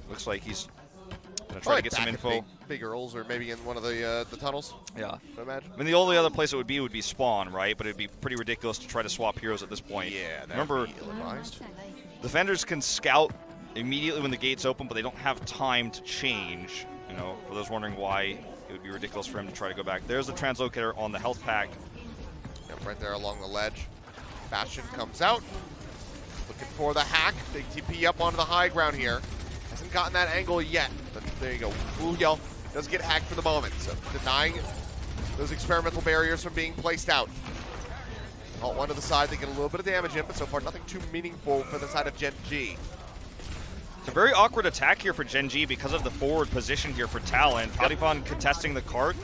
Speaker 2: looks like he's going to try to get some info.
Speaker 1: Big Earls, or maybe in one of the tunnels.
Speaker 2: Yeah.
Speaker 1: I imagine.
Speaker 2: I mean, the only other place it would be Spawn, right? But it'd be pretty ridiculous to try to swap heroes at this point.
Speaker 1: Yeah, that
Speaker 2: remember,
Speaker 1: would be ill-advised.
Speaker 2: Defenders can scout immediately when the gates open, but they don't have time to change. You know, for those wondering why it would be ridiculous for him to try to go back. There's the translocator on the health pack.
Speaker 1: Yep, right there along the ledge. Bastion comes out. Looking for the hack. Big TP up onto the high ground here. Hasn't gotten that angle yet, but there you go. Ooh, does get hacked for the moment, so denying those experimental barriers from being placed out. Alt one to the side, they get a little bit of damage in, but so far nothing too meaningful for the side of Gen.G.
Speaker 2: It's a very awkward attack here for Gen.G because of the forward position here for Talon. Hadifan contesting the cart,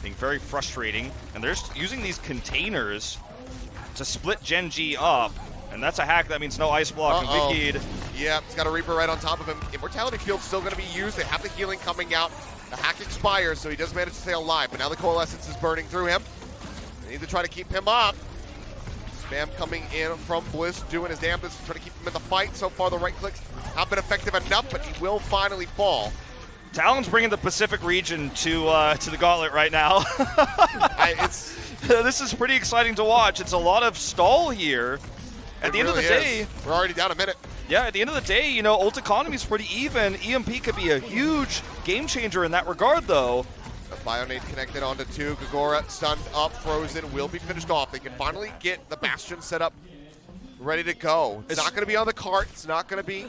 Speaker 2: being very frustrating, and they're using these containers to split Gen.G up, and that's a hack. That means no ice block. And Wicked.
Speaker 1: Yeah, it's got a Reaper right on top of him. Immortality Field's still going to be used. They have the healing coming out. The hack expires, so he does manage to stay alive, but now the Coalescence is burning through him. They need to try to keep him up. Spam coming in from Bliss, doing his damnedest to try to keep him in the fight. So far, the right clicks have been effective enough, but he will finally fall.
Speaker 2: Talon's bringing the Pacific region to the Gauntlet right now. This is pretty exciting to watch. It's a lot of stall here. At the end of the day,
Speaker 1: we're already down a minute.
Speaker 2: Yeah, at the end of the day, you know, ult economy is pretty even. EMP could be a huge game changer in that regard, though.
Speaker 1: The Bionade connected onto 2. Gagora stunned up, frozen, will be finished off. They can finally get the Bastion set up, ready to go. It's not going to be on the cart. It's not going to be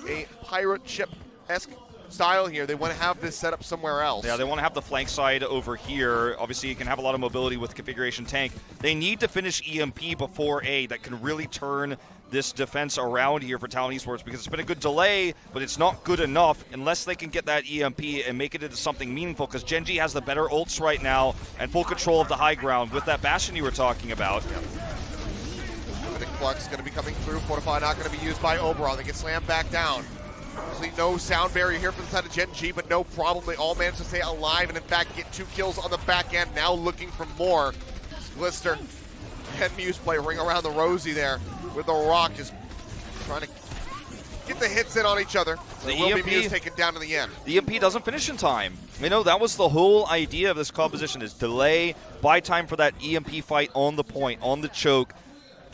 Speaker 1: a pirate ship-esque style here. They want to have this set up somewhere else.
Speaker 2: Yeah, they want to have the flank side over here. Obviously, you can have a lot of mobility with configuration tank. They need to finish EMP before A. That can really turn this defense around here for Talon Esports, because it's been a good delay, but it's not good enough unless they can get that EMP and make it into something meaningful, because Gen.G has the better ults right now and full control of the high ground with that Bastion you were talking about.
Speaker 1: The Flux going to be coming through. Fortify not going to be used by Oberon. They get slammed back down. Obviously no sound barrier here from the side of Gen.G, but no problem. They all managed to stay alive and in fact get 2 kills on the back end, now looking for more. Glister and Muse play ring around the rosy there with the rock, just trying to get the hits in on each other. So
Speaker 2: The
Speaker 1: will
Speaker 2: EMP
Speaker 1: be Muse taken down in the end.
Speaker 2: The EMP doesn't finish in time. You know, that was the whole idea of this composition, is delay, buy time for that EMP fight on the point, on the choke,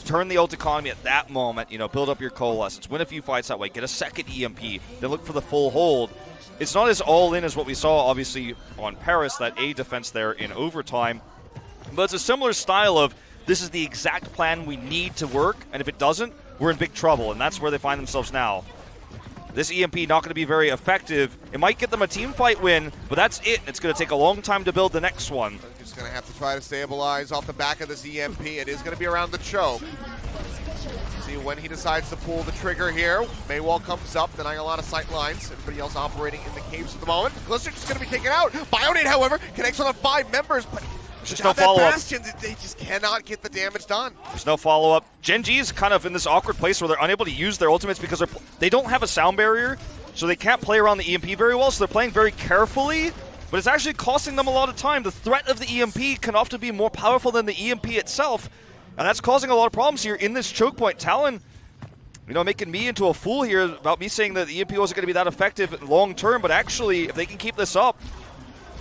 Speaker 2: turn the ult economy at that moment, you know, build up your coalescence, win a few fights that way, get a second EMP, then look for the full hold. It's not as all-in as what we saw, obviously, on Paris, that A defense there in overtime, but it's a similar style of, this is the exact plan we need to work, and if it doesn't, we're in big trouble, and that's where they find themselves now. This EMP not going to be very effective. It might get them a team fight win, but that's it. It's going to take a long time to build the next one.
Speaker 1: Just going to have to try to stabilize off the back of this EMP. It is going to be around the choke. See when he decides to pull the trigger here. Maywall comes up, denying a lot of sight lines. Everybody else operating in the caves at the moment. Glister just going to be taken out. Bionade, however, connects on 5 members, but
Speaker 2: Just no follow-up.
Speaker 1: Bastions, they just cannot get the damage done.
Speaker 2: There's no follow-up. Gen.G is kind of in this awkward place where they're unable to use their ultimates because they don't have a sound barrier, so they can't play around the EMP very well, so they're playing very carefully, but it's actually costing them a lot of time. The threat of the EMP can often be more powerful than the EMP itself, and that's causing a lot of problems here in this choke point. Talon, you know, making me into a fool here about me saying that the EMP wasn't going to be that effective long-term, but actually, if they can keep this up,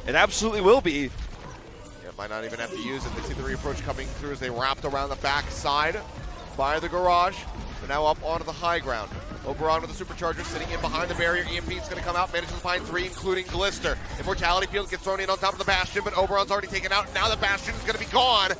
Speaker 2: it absolutely will be.
Speaker 1: Might not even have to use it. They see the reapproach coming through as they wrapped around the backside by the garage. They're now up onto the high ground. Oberon with the supercharger sitting in behind the barrier. EMP is going to come out, manages to find 3, including Glister. Immortality Field gets thrown in on top of the Bastion, but Oberon's already taken out. Now the Bastion is going to be gone.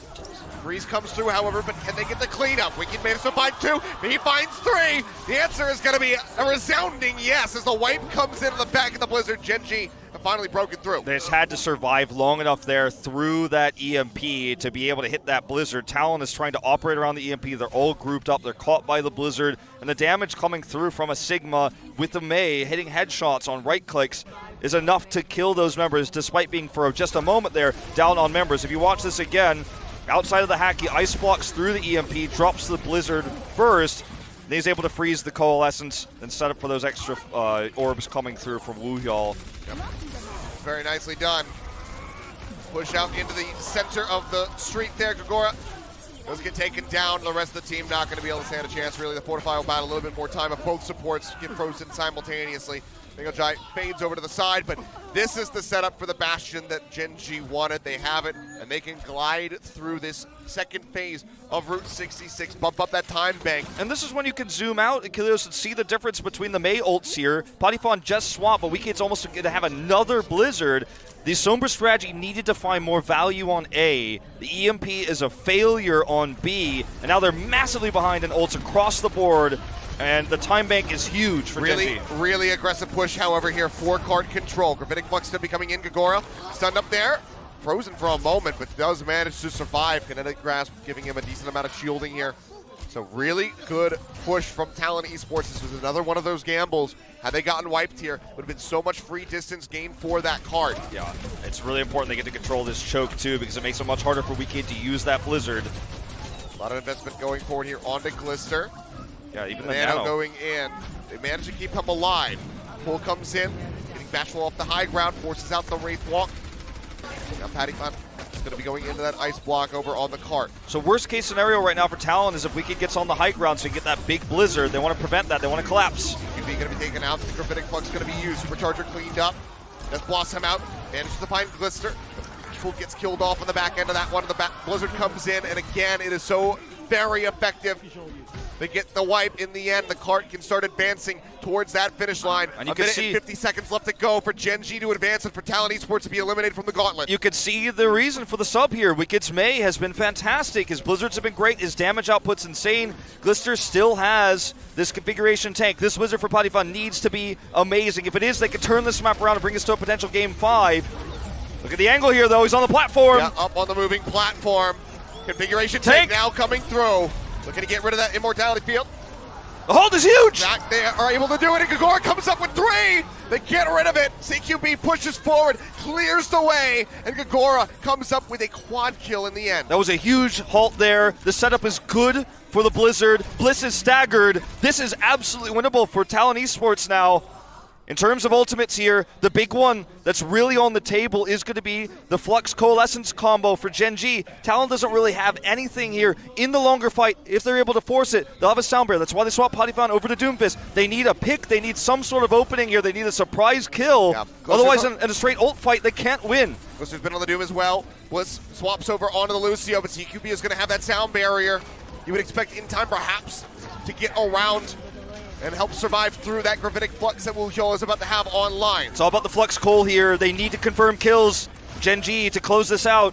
Speaker 1: Freeze comes through, however, but can they get the cleanup? Wicked managed to find 2. He finds 3. The answer is going to be a resounding yes as the wipe comes into the back of the Blizzard. Gen.G have finally broken through.
Speaker 2: They just had to survive long enough there through that EMP to be able to hit that Blizzard. Talon is trying to operate around the EMP. They're all grouped up. They're caught by the Blizzard. And the damage coming through from a Sigma with the Mei hitting headshots on right clicks is enough to kill those members, despite being for just a moment there down on members. If you watch this again, outside of the hack, he ice blocks through the EMP, drops the Blizzard first, and he's able to freeze the Coalescence and set up for those extra orbs coming through from Wu Hyal.
Speaker 1: Yep. Very nicely done. Push out into the center of the street there. Gagora does get taken down. The rest of the team not going to be able to stand a chance, really. The Fortify will battle a little bit more time, but both supports get frozen simultaneously. Bingo Giant fades over to the side, but this is the setup for the Bastion that Gen.G wanted. They have it, and they can glide through this second phase of Route 66, bump up that time bank.
Speaker 2: And this is when you can zoom out, Achilios, and see the difference between the Mei ults here. Potifon just swapped, but Wikid's almost going to have another Blizzard. The Sombra strategy needed to find more value on A. The EMP is a failure on B, and now they're massively behind in ults across the board. And the time bank is huge for Gen.G.
Speaker 1: Really aggressive push, however, here. 4-card control. Gravitic Flux still be coming in. Gagora stunned up there. Frozen for a moment, but does manage to survive. Kinetic Grasp giving him a decent amount of shielding here. So really good push from Talon Esports. This was another one of those gambles. Had they gotten wiped here, would have been so much free distance gained for that card.
Speaker 2: Yeah, it's really important they get to control this choke too, because it makes it much harder for Wikid to use that Blizzard.
Speaker 1: A lot of investment going forward here onto Glister.
Speaker 2: Yeah, even the
Speaker 1: Nano going in. They manage to keep him alive. Pull comes in, getting Bashful off the high ground, forces out the Wraith Walk. Now Paddy is going to be going into that ice block over on the cart.
Speaker 2: So worst case scenario right now for Talon is if Wicked gets on the high ground so you get that big Blizzard. They want to prevent that. They want to collapse.
Speaker 1: QB going to be taken out. The Gravitic Flux going to be used. Supercharger cleaned up. Does Blossom out. Manages to find Glister. Bashful gets killed off on the back end of that one. The Blizzard comes in, and again, it is so very effective. They get the wipe in the end. The cart can start advancing towards that finish line.
Speaker 2: And you
Speaker 1: A
Speaker 2: can
Speaker 1: minute
Speaker 2: see-
Speaker 1: and 50 seconds left to go for Gen.G to advance and for Talon Esports to be eliminated from the Gauntlet.
Speaker 2: You could see the reason for the sub here. Wicked's May has been fantastic. His blizzards have been great. His damage output's insane. Glister still has this configuration tank. This wizard for Potifon needs to be amazing. If it is, they could turn this map around and bring us to a potential game 5. Look at the angle here, though. He's on the platform.
Speaker 1: Yeah, up on the moving platform. Configuration tank now coming through. Looking to get rid of that immortality field.
Speaker 2: The hold is huge.
Speaker 1: Back they are able to do it, and Gagora comes up with 3. They get rid of it. CQB pushes forward, clears the way, and Gagora comes up with a quad kill in the end.
Speaker 2: That was a huge halt there. The setup is good for the Blizzard. Bliss is staggered. This is absolutely winnable for Talon Esports now. In terms of ultimates here, the big one that's really on the table is going to be the Flux Coalescence combo for Gen.G. Talon doesn't really have anything here in the longer fight. If they're able to force it, they'll have a Sound Barrier. That's why they swap Potifon over to Doomfist. They need a pick. They need some sort of opening here. They need a surprise kill.
Speaker 1: Yeah.
Speaker 2: Otherwise, in a straight ult fight, they can't win.
Speaker 1: Blizzard's been on the Doom as well. Bliss swaps over onto the Lucio, but CQB is going to have that Sound Barrier. You would expect in time, perhaps, to get around and help survive through that gravitic flux that Wuxiao is about to have online.
Speaker 2: It's all about the Flux Coal here. They need to confirm kills. Gen.G to close this out.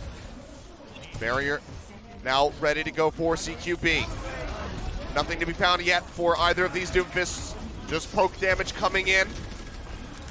Speaker 1: Barrier now ready to go for CQB. Nothing to be found yet for either of these Doomfists. Just poke damage coming in.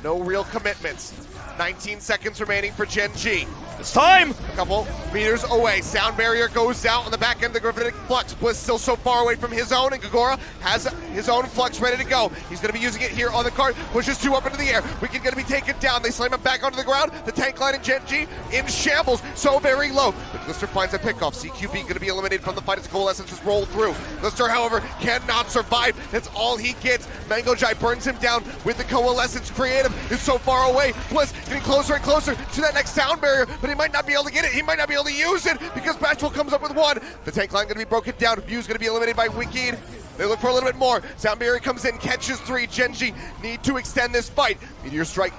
Speaker 1: No real commitments. 19 seconds remaining for Gen.G.
Speaker 2: It's time.
Speaker 1: A couple meters away. Sound Barrier goes out on the back end of the gravitic flux. Bliss still so far away from his own, and Gagora has his own flux ready to go. He's going to be using it here on the cart. Pushes 2 up into the air. Wicked going to be taken down. They slam him back onto the ground. The tank line in Gen.G in shambles. So very low. But Glister finds a pickoff. CQB going to be eliminated from the fight as Coalescence is rolled through. Glister, however, cannot survive. That's all he gets. Mango Jai burns him down with the Coalescence. Creative is so far away. Bliss getting closer and closer to that next Sound Barrier, but he might not be able to get it. He might not be able to use it because Bashful comes up with 1. The tank line going to be broken down. View's going to be eliminated by Wicked. They look for a little bit more. Sound Barrier comes in, catches 3. Gen.G need to extend this fight. Meteor Strike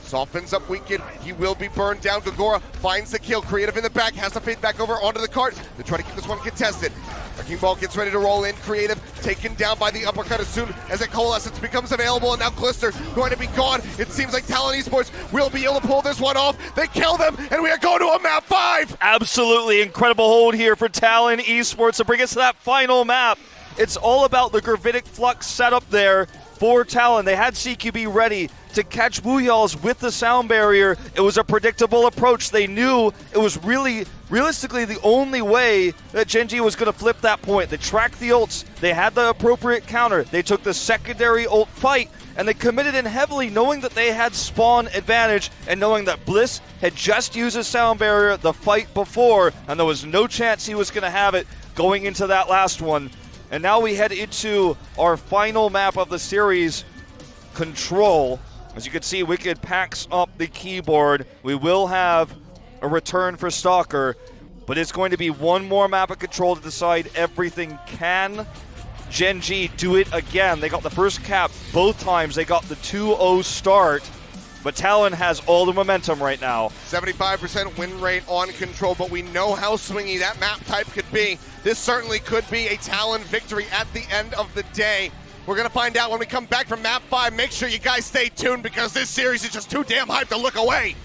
Speaker 1: softens up Wicked. He will be burned down. Gagora finds the kill. Creative in the back, has to fade back over onto the cart. They try to keep this one contested. Wrecking Ball gets ready to roll in. Creative taken down by the uppercut as soon as that Coalescence becomes available, and now Glister going to be gone. It seems like Talon Esports will be able to pull this one off. They kill them, and we are going to a map 5.
Speaker 2: Absolutely incredible hold here for Talon Esports to bring us to that final map. It's all about the gravitic flux setup there for Talon. They had CQB ready to catch Wuxiao's with the Sound Barrier. It was a predictable approach. They knew it was realistically the only way that Gen.G was going to flip that point. They tracked the ults. They had the appropriate counter. They took the secondary ult fight, and they committed in heavily, knowing that they had spawn advantage and knowing that Bliss had just used a Sound Barrier the fight before, and there was no chance he was going to have it going into that last one. And now we head into our final map of the series, Control. As you can see, Wicked packs up the keyboard. We will have a return for Stalker, but it's going to be one more map of Control to decide everything. Can Gen.G do it again? They got the first cap both times. They got the 2-0 start, but Talon has all the momentum right now.
Speaker 1: 75% win rate on Control, but we know how swingy that map type could be. This certainly could be a Talon victory at the end of the day. We're going to find out when we come back from map 5. Make sure you guys stay tuned because this series is just too damn hyped to look away.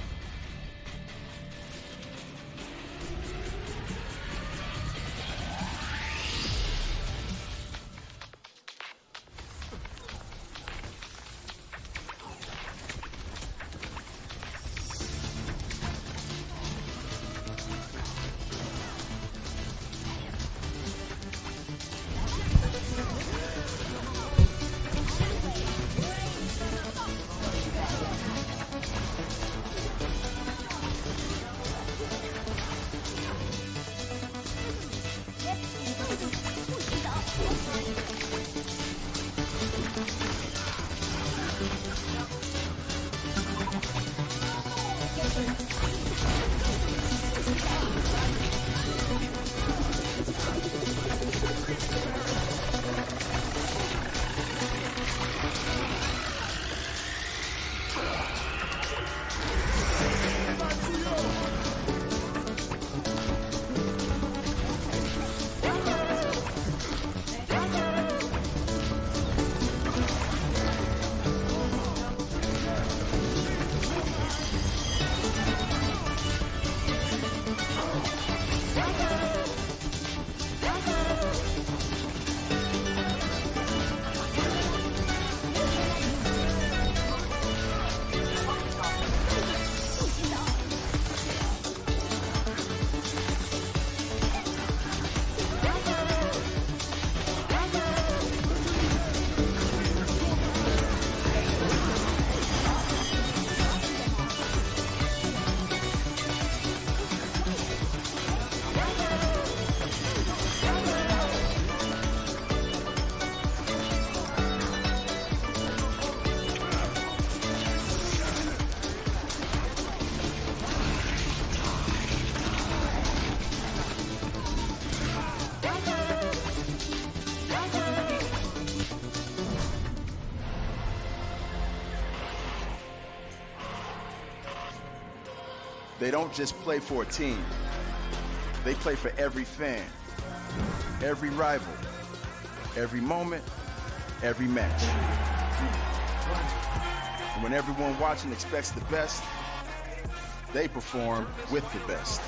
Speaker 4: They don't just play for a team. They play for every fan, every rival, every moment, every match. And when everyone watching expects the best, they perform with the best.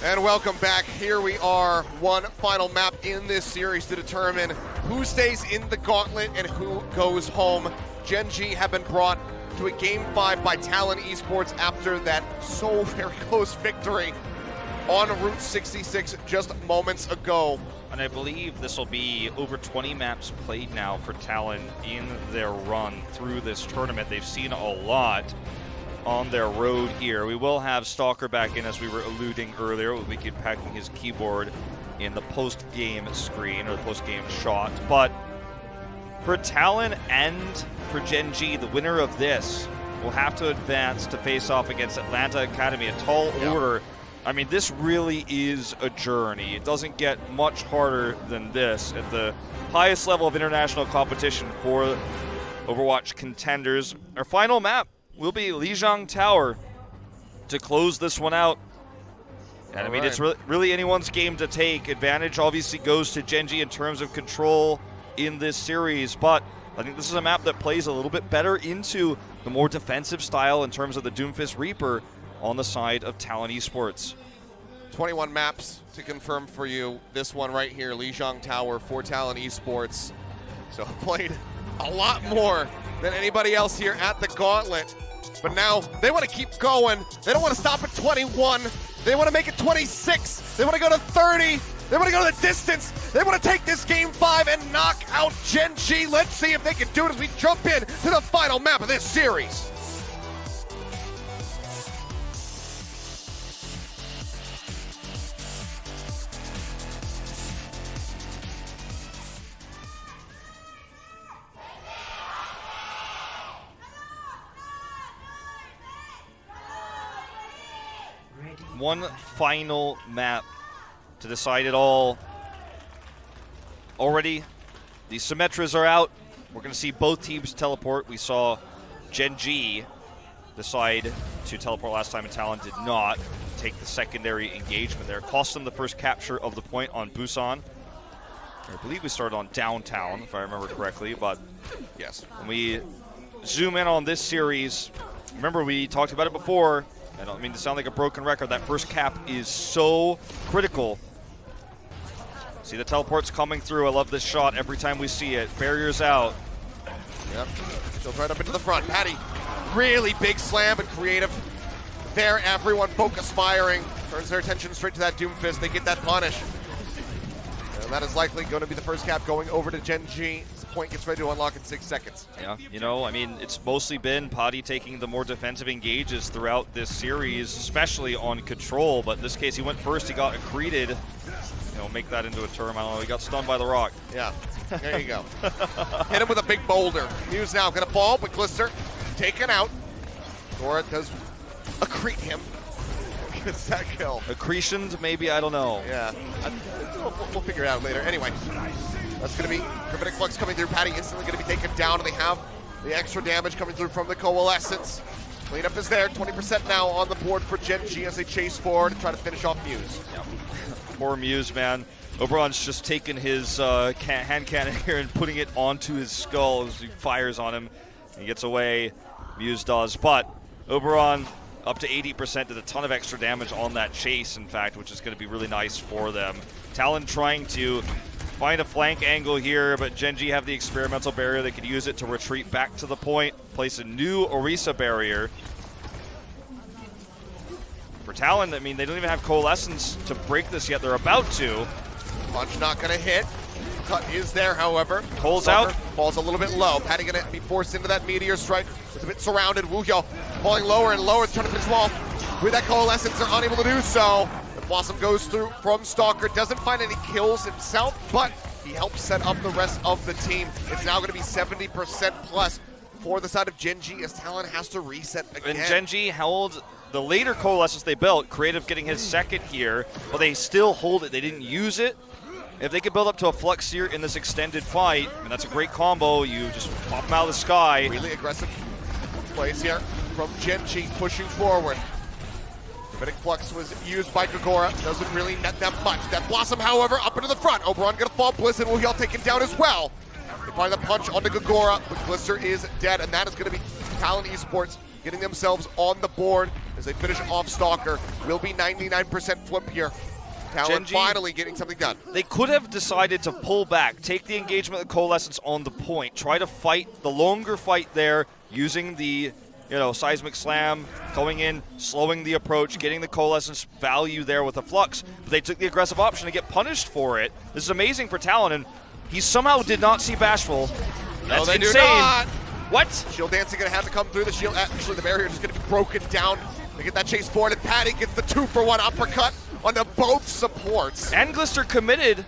Speaker 1: And welcome back. Here we are, one final map in this series to determine who stays in the Gauntlet and who goes home. Gen.G have been brought to a Game 5 by Talon Esports after that so very close victory on Route 66 just moments ago.
Speaker 2: And I believe this will be over 20 maps played now for Talon in their run through this tournament. They've seen a lot on their road here. We will have Stalker back in, as we were alluding earlier. We'll be packing his keyboard in the post-game screen, or the post-game shot. But for Talon and for Gen.G, the winner of this will have to advance to face off against Atlanta Academy, a tall order. I mean, this really is a journey. It doesn't get much harder than this at the highest level of international competition for Overwatch Contenders. Our final map will be Lijiang Tower to close this one out. And I mean, it's really anyone's game to take. Advantage obviously goes to Gen.G in terms of control in this series, but I think this is a map that plays a little bit better into the more defensive style in terms of the Doomfist Reaper on the side of Talon Esports.
Speaker 1: 21 maps to confirm for you. This one right here, Lijiang Tower for Talon Esports. So played a lot more than anybody else here at the Gauntlet. But now they want to keep going. They don't want to stop at 21. They want to make it 26. They want to go to 30. They want to go to the distance. They want to take this Game 5 and knock out Gen.G. Let's see if they can do it as we jump in to the final map of this series.
Speaker 2: One final map to decide it all. Already, the Symmetras are out. We're going to see both teams teleport. We saw Gen.G decide to teleport last time, and Talon did not take the secondary engagement there. Cost them the first capture of the point on Busan. I believe we started on downtown, if I remember correctly, but
Speaker 1: yes,
Speaker 2: when we zoom in on this series, remember we talked about it before. I don't mean to sound like a broken record. That first cap is so critical. See the teleports coming through. I love this shot every time we see it. Barriers out.
Speaker 1: Yep, goes right up into the front. Patty, really big slam and creative. There, everyone focus firing. Turns their attention straight to that Doomfist. They get that punish. And that is likely going to be the first cap going over to Gen.G. The point gets ready to unlock in 6 seconds.
Speaker 2: Yeah, you know, I mean, it's mostly been Potty taking the more defensive engages throughout this series, especially on control. But in this case, he went first. He got accreted. You know, make that into a term. I don't know. He got stunned by the rock.
Speaker 1: Yeah, there you go. Hit him with a big boulder. Muse now going to fall, but Glister taken out. Dora does accrete him. Gets that kill.
Speaker 2: Accretions, maybe, I don't know.
Speaker 1: Yeah, we'll figure it out later. Anyway, that's going to be Gravitic Flux coming through. Patty instantly going to be taken down, and they have the extra damage coming through from the Coalescence. Cleanup is there, 20% now on the board for Gen.G as they chase forward and try to finish off Muse.
Speaker 2: Yeah. Poor Muse, man. Oberon's just taking his hand cannon here and putting it onto his skull as he fires on him. He gets away, Muse does, but Oberon up to 80%, did a ton of extra damage on that chase, in fact, which is going to be really nice for them. Talon trying to find a flank angle here, but Gen.G have the experimental barrier. They could use it to retreat back to the point, place a new Orisa barrier. For Talon, I mean, they don't even have Coalescence to break this yet. They're about to.
Speaker 1: Punch not going to hit. Cut is there, however.
Speaker 2: Cole's out.
Speaker 1: Falls a little bit low. Patty going to be forced into that Meteor Strike. It's a bit surrounded. Woohyo falling lower and lower, trying to finish wall. With that Coalescence, they're unable to do so. The Blossom goes through from Stalker. Doesn't find any kills himself, but he helps set up the rest of the team. It's now going to be 70% plus for the side of Gen.G as Talon has to reset again.
Speaker 2: And Gen.G held the later Coalescence they built. Creative getting his second here, but they still hold it. They didn't use it. If they could build up to a Flux here in this extended fight, I mean, that's a great combo. You just pop them out of the sky.
Speaker 1: Really aggressive plays here from Gen.G pushing forward. Gravitic Flux was used by Gagora. Doesn't really net them much. That Blossom, however, up into the front. Oberon gonna fall. Bliss and Woohyo taken down as well. They find the punch onto Gagora, but Glister is dead, and that is gonna be Talon Esports getting themselves on the board. as they finish off Stalker. Will be 99% flip here. Talon
Speaker 2: Gen.G,
Speaker 1: finally getting something done.
Speaker 2: They could have decided to pull back, take the engagement of Coalescence on the point, try to fight the longer fight there using the seismic slam, going in, slowing the approach, getting the Coalescence value there with a flux. But they took the aggressive option to get punished for it. This is amazing for Talon, and he somehow did not see Bashful. That's
Speaker 1: No, they
Speaker 2: insane.
Speaker 1: do not.
Speaker 2: What?
Speaker 1: Shield dancing gonna have to come through the shield. Actually, the barrier is just gonna be broken down. They get that chase forward, and Patty gets the 2-for-1 uppercut onto both supports.
Speaker 2: And Glister committed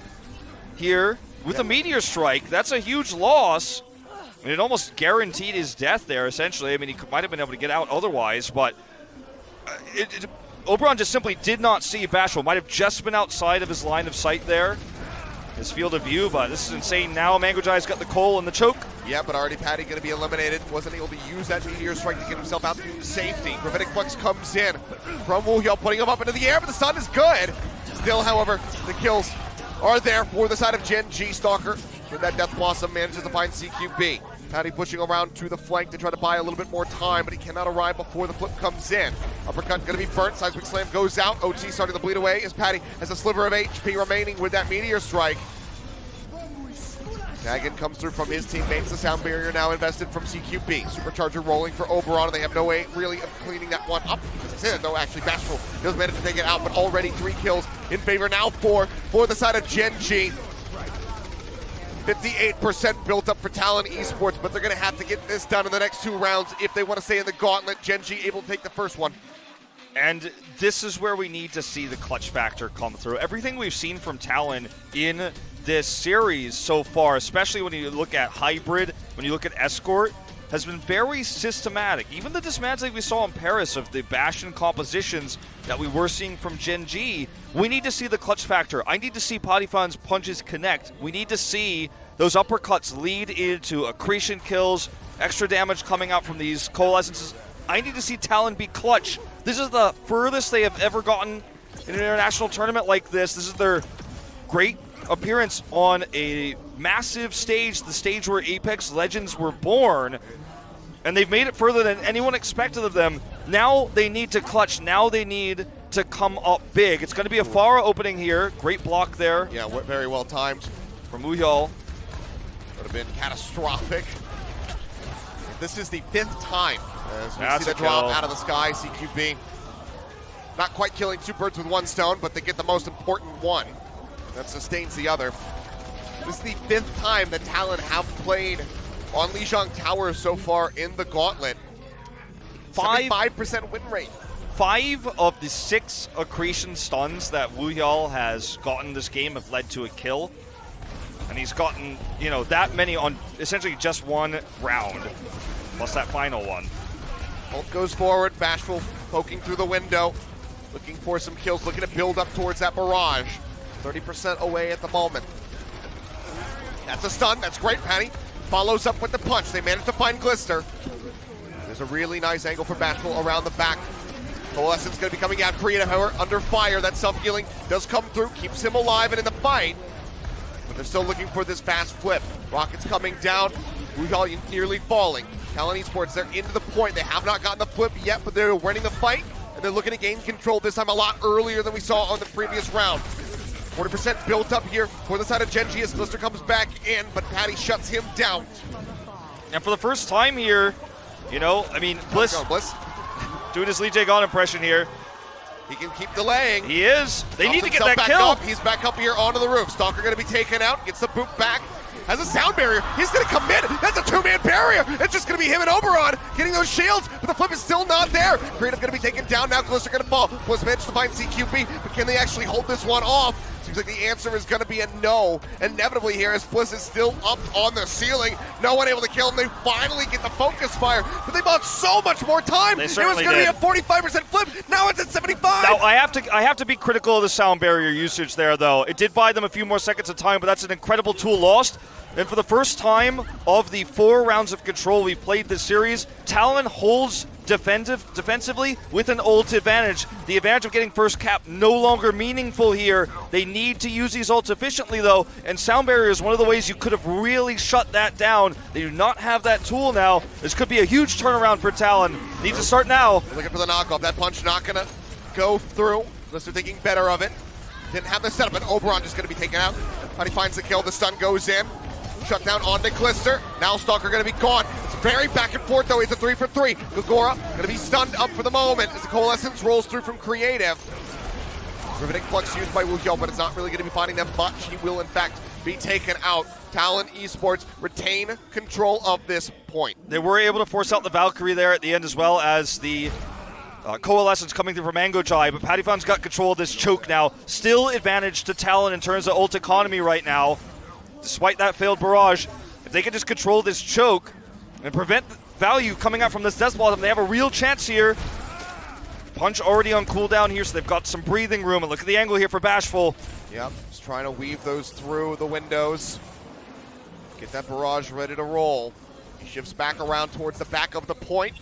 Speaker 2: here with a Meteor Strike. That's a huge loss. I mean, it almost guaranteed his death there, essentially. I mean, he might have been able to get out otherwise, but Oberon just simply did not see Bashful. Might have just been outside of his line of sight there, his field of view, but this is insane now. Mangojai's got the Coal and the choke.
Speaker 1: Yeah, but already Patty going to be eliminated. Wasn't able to use that Meteor Strike to get himself out to safety. Gravitic Flux comes in from Woohyul, putting him up into the air, but the stun is good. Still, however, the kills are there for the side of Gen.G. Stalker. With that Death Blossom manages to find CQB. Patty pushing around to the flank to try to buy a little bit more time, but he cannot arrive before the flip comes in. Uppercut going to be burnt. Seismic Slam goes out. OT starting to bleed away as Patty has a sliver of HP remaining with that Meteor Strike. Kagan comes through from his teammates. The sound barrier now invested from CQB. Supercharger rolling for Oberon, and they have no way really of cleaning that one up. As I said, though, actually Bashful does manage to take it out, but already 3 kills in favor now for the side of Gen.G. 58% built up for Talon Esports, but they're going to have to get this done in the next 2 rounds if they want to stay in the Gauntlet. Gen.G able to take the first one.
Speaker 2: And this is where we need to see the clutch factor come through. Everything we've seen from Talon in this series so far, especially when you look at Hybrid, when you look at Escort, has been very systematic. Even the dismantling we saw in Paris of the Bastion compositions that we were seeing from Gen.G, we need to see the clutch factor. I need to see Potifan's punches connect. We need to see those uppercuts lead into accretion kills, extra damage coming out from these coalescences. I need to see Talon be clutch. This is the furthest they have ever gotten in an international tournament like this. This is their great appearance on a massive stage, the stage where Apex Legends were born, and they've made it further than anyone expected of them. Now they need to clutch. Now they need to come up big. It's going to be a Pharah opening here. Great block there.
Speaker 1: Yeah, very well timed.
Speaker 2: From Woohyul.
Speaker 1: Would have been catastrophic. This is the 5th time as we
Speaker 2: That's
Speaker 1: see
Speaker 2: a
Speaker 1: the drop
Speaker 2: kill.
Speaker 1: out of the sky. CQB not quite killing 2 birds with 1 stone, but they get the most important one. That sustains the other. This is the 5th time that Talon have played on Lijiang Tower so far in the Gauntlet. 75% win rate.
Speaker 2: 5 of the 6 accretion stuns that Woohyul has gotten this game have led to a kill. And he's gotten, that many on essentially just 1 round, plus that final one.
Speaker 1: Bolt goes forward, Bashful poking through the window, looking for some kills, looking to build up towards that barrage. 30% away at the moment. That's a stun, that's great, Patty. Follows up with the punch, they manage to find Glister. There's a really nice angle for Bashful around the back. Coalescence gonna be coming out, creative, however, under fire. That self-healing does come through, keeps him alive and in the fight. But they're still looking for this fast flip. Rockets coming down, Woohyul nearly falling. Talon Esports, they're into the point. They have not gotten the flip yet, but they're winning the fight, and they're looking to gain control this time a lot earlier than we saw on the previous round. 40% built up here for the side of Gen.G as Glister comes back in, but Patty shuts him down.
Speaker 2: And for the first time here, Bliss
Speaker 1: Go, Bliss.
Speaker 2: doing his Lee Jae-gon impression here.
Speaker 1: He can keep delaying.
Speaker 2: He is. They need to get that
Speaker 1: back
Speaker 2: kill.
Speaker 1: Up. He's back up here onto the roof. Stalker going to be taken out. Gets the boot back. Has a sound barrier. He's going to commit. That's a 2-man barrier. It's just going to be him and Oberon getting those shields, but the flip is still not there. Creative going to be taken down now. Glister going to fall. Bliss managed to find CQB, but can they actually hold this one off? Seems like the answer is going to be a no. Inevitably here, as Bliss is still up on the ceiling. No one able to kill him. They finally get the focus fire, but they bought so much more time.
Speaker 2: They
Speaker 1: It was
Speaker 2: certainly
Speaker 1: going to
Speaker 2: did.
Speaker 1: be a 45% flip. Now it's at 75.
Speaker 2: Now, I have to be critical of the sound barrier usage there, though. It did buy them a few more seconds of time, but that's an incredible tool lost. And for the first time of the 4 rounds of control we've played this series, Talon holds defensively with an ult advantage. The advantage of getting first cap no longer meaningful here. They need to use these ults efficiently though, and sound barrier is one of the ways you could have really shut that down. They do not have that tool now. This could be a huge turnaround for Talon. Need to start now.
Speaker 1: They're looking for the knockoff. That punch not gonna go through unless they're thinking better of it. Didn't have the setup, but Oberon just gonna be taken out. But he finds the kill, the stun goes in. Shut down onto Glister. Now Stalker gonna be gone. It's very back and forth though. It's a 3 for 3. Gagora gonna be stunned up for the moment as the Coalescence rolls through from Creative. Riveting Flux used by Woohyo, but it's not really gonna be finding them much. He will in fact be taken out. Talon Esports retain control of this point.
Speaker 2: They were able to force out the Valkyrie there at the end as well as the Coalescence coming through from Mango-Jai, but Pattyfon's got control of this choke now. Still advantage to Talon in terms of ult economy right now. Despite that failed barrage, if they can just control this choke and prevent value coming out from this Death Blossom, they have a real chance here. Punch already on cooldown here, so they've got some breathing room. And look at the angle here for Bashful.
Speaker 1: Yep, just trying to weave those through the windows. Get that barrage ready to roll. He shifts back around towards the back of the point.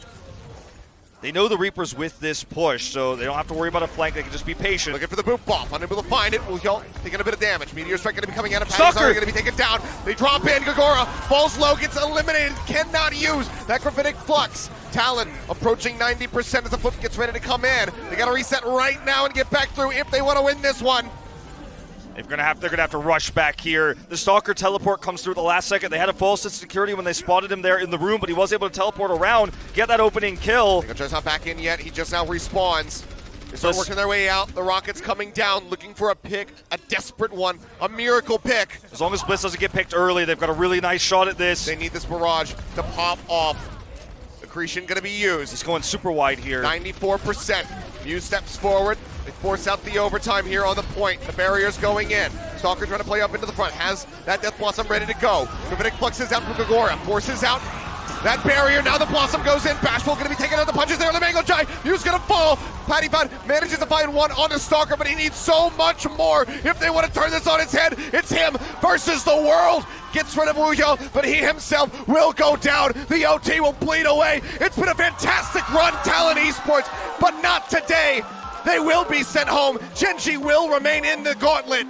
Speaker 2: They know the Reaper's with this push, so they don't have to worry about a flank. They can just be patient.
Speaker 1: Looking for the boot bomb, unable to find it. Woohyo taking a bit of damage. Meteor Strike going to be coming out of
Speaker 2: Stalker
Speaker 1: going to be taken down. They drop in. Gagora falls low, gets eliminated. Cannot use that Gravitic Flux. Talon approaching 90% as the flip gets ready to come in. They got to reset right now and get back through if they want to win this one.
Speaker 2: They're gonna have to rush back here. The Stalker teleport comes through at the last second. They had a false sense of security when they spotted him there in the room, but he was able to teleport around, get that opening kill.
Speaker 1: Gajo's not back in yet. He just now respawns. They start working their way out. The Rockets coming down, looking for a pick, a desperate one, a miracle pick.
Speaker 2: As long as Bliss doesn't get picked early, they've got a really nice shot at this.
Speaker 1: They need this barrage to pop off. Accretion gonna be used.
Speaker 2: He's going super wide here.
Speaker 1: 94%. Muse steps forward. They force out the overtime here on the point. The barrier's going in. Stalker trying to play up into the front. Has that Death Blossom ready to go. Gravitic fluxes out from Gagora. Forces out that barrier. Now the Blossom goes in. Bashful going to be taking out the punches there on the Mango-Jai. Muse going to fall. Pattyfon manages to find one on the Stalker, but he needs so much more. If they want to turn this on its head, it's him versus the world. Gets rid of Woohyo, but he himself will go down. The OT will bleed away. It's been a fantastic run, Talon Esports, but not today. They will be sent home. Gen.G will remain in the Gauntlet.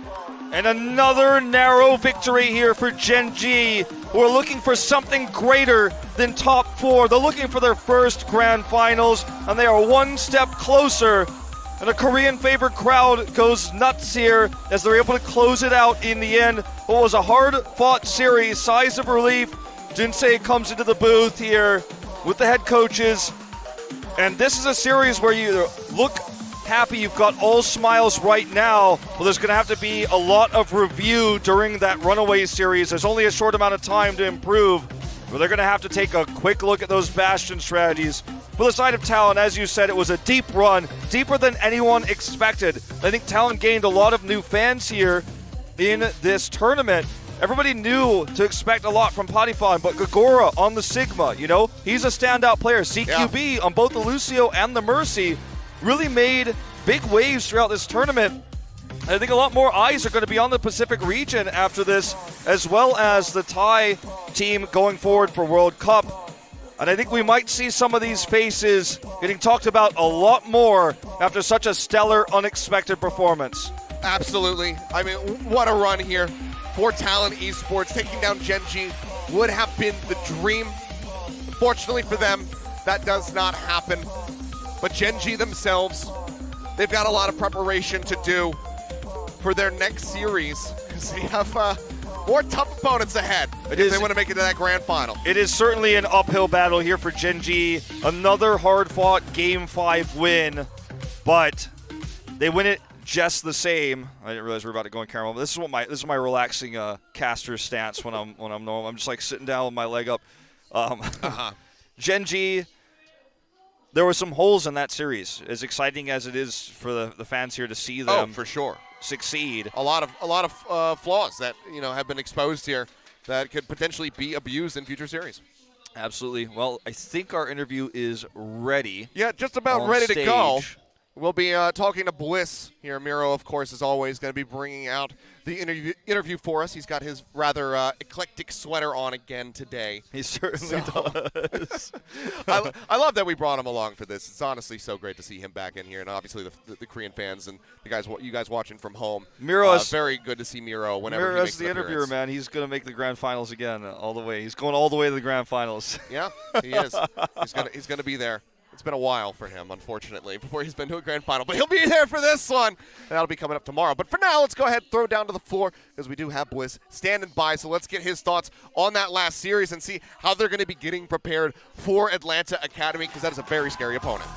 Speaker 2: And another narrow victory here for Gen.G, who are looking for something greater than top 4. They're looking for their first grand finals, and they are one step closer. And the Korean favorite crowd goes nuts here as they're able to close it out in the end. What was a hard-fought series, sighs of relief. Jinsei comes into the booth here with the head coaches. And this is a series where you look happy, you've got all smiles right now. Well, there's going to have to be a lot of review during that runaway series. There's only a short amount of time to improve, but they're going to have to take a quick look at those Bastion strategies. For the side of Talon, as you said, it was a deep run, deeper than anyone expected. I think Talon gained a lot of new fans here in this tournament. Everybody knew to expect a lot from Pattyfon, but Gagora on the Sigma, you know, he's a standout player. CQB on both the Lucio and the Mercy really made big waves throughout this tournament. I think a lot more eyes are going to be on the Pacific region after this, as well as the Thai team going forward for World Cup. And I think we might see some of these faces getting talked about a lot more after such a stellar, unexpected performance.
Speaker 1: Absolutely. I mean, what a run here for Talon Esports. Taking down Gen.G would have been the dream. Unfortunately for them, that does not happen. But Gen.G themselves, they've got a lot of preparation to do for their next series because they have more tough opponents ahead if they want to make it to that grand final.
Speaker 2: It is certainly an uphill battle here for Gen.G. Another hard-fought Game 5 win, but they win it just the same. I didn't realize we were about to go in Carroll. This is my relaxing caster stance when I'm normal. I'm just like sitting down with my leg up. Gen.G. There were some holes in that series. As exciting as it is for the fans here to see them,
Speaker 1: for sure,
Speaker 2: succeed.
Speaker 1: A lot of flaws that have been exposed here that could potentially be abused in future series.
Speaker 2: Absolutely. Well, I think our interview is ready.
Speaker 1: Yeah, just about ready to go. We'll be talking to Bliss here. Miro, of course, is always going to be bringing out the interview for us. He's got his rather eclectic sweater on again today.
Speaker 2: He certainly does.
Speaker 1: I love that we brought him along for this. It's honestly so great to see him back in here, and obviously the Korean fans and you guys watching from home.
Speaker 2: Miro is
Speaker 1: very good to see Miro whenever
Speaker 2: Miro
Speaker 1: he makes
Speaker 2: is the
Speaker 1: an
Speaker 2: interviewer,
Speaker 1: appearance.
Speaker 2: man. He's going to make the grand finals again, all the way. He's going all the way to the grand finals.
Speaker 1: Yeah, he is. He's gonna be there. It's been a while for him, unfortunately, before he's been to a grand final. But he'll be there for this one. That'll be coming up tomorrow. But for now, let's go ahead and throw down to the floor because we do have Bliss standing by. So let's get his thoughts on that last series and see how they're going to be getting prepared for Atlanta Academy because that is a very scary opponent.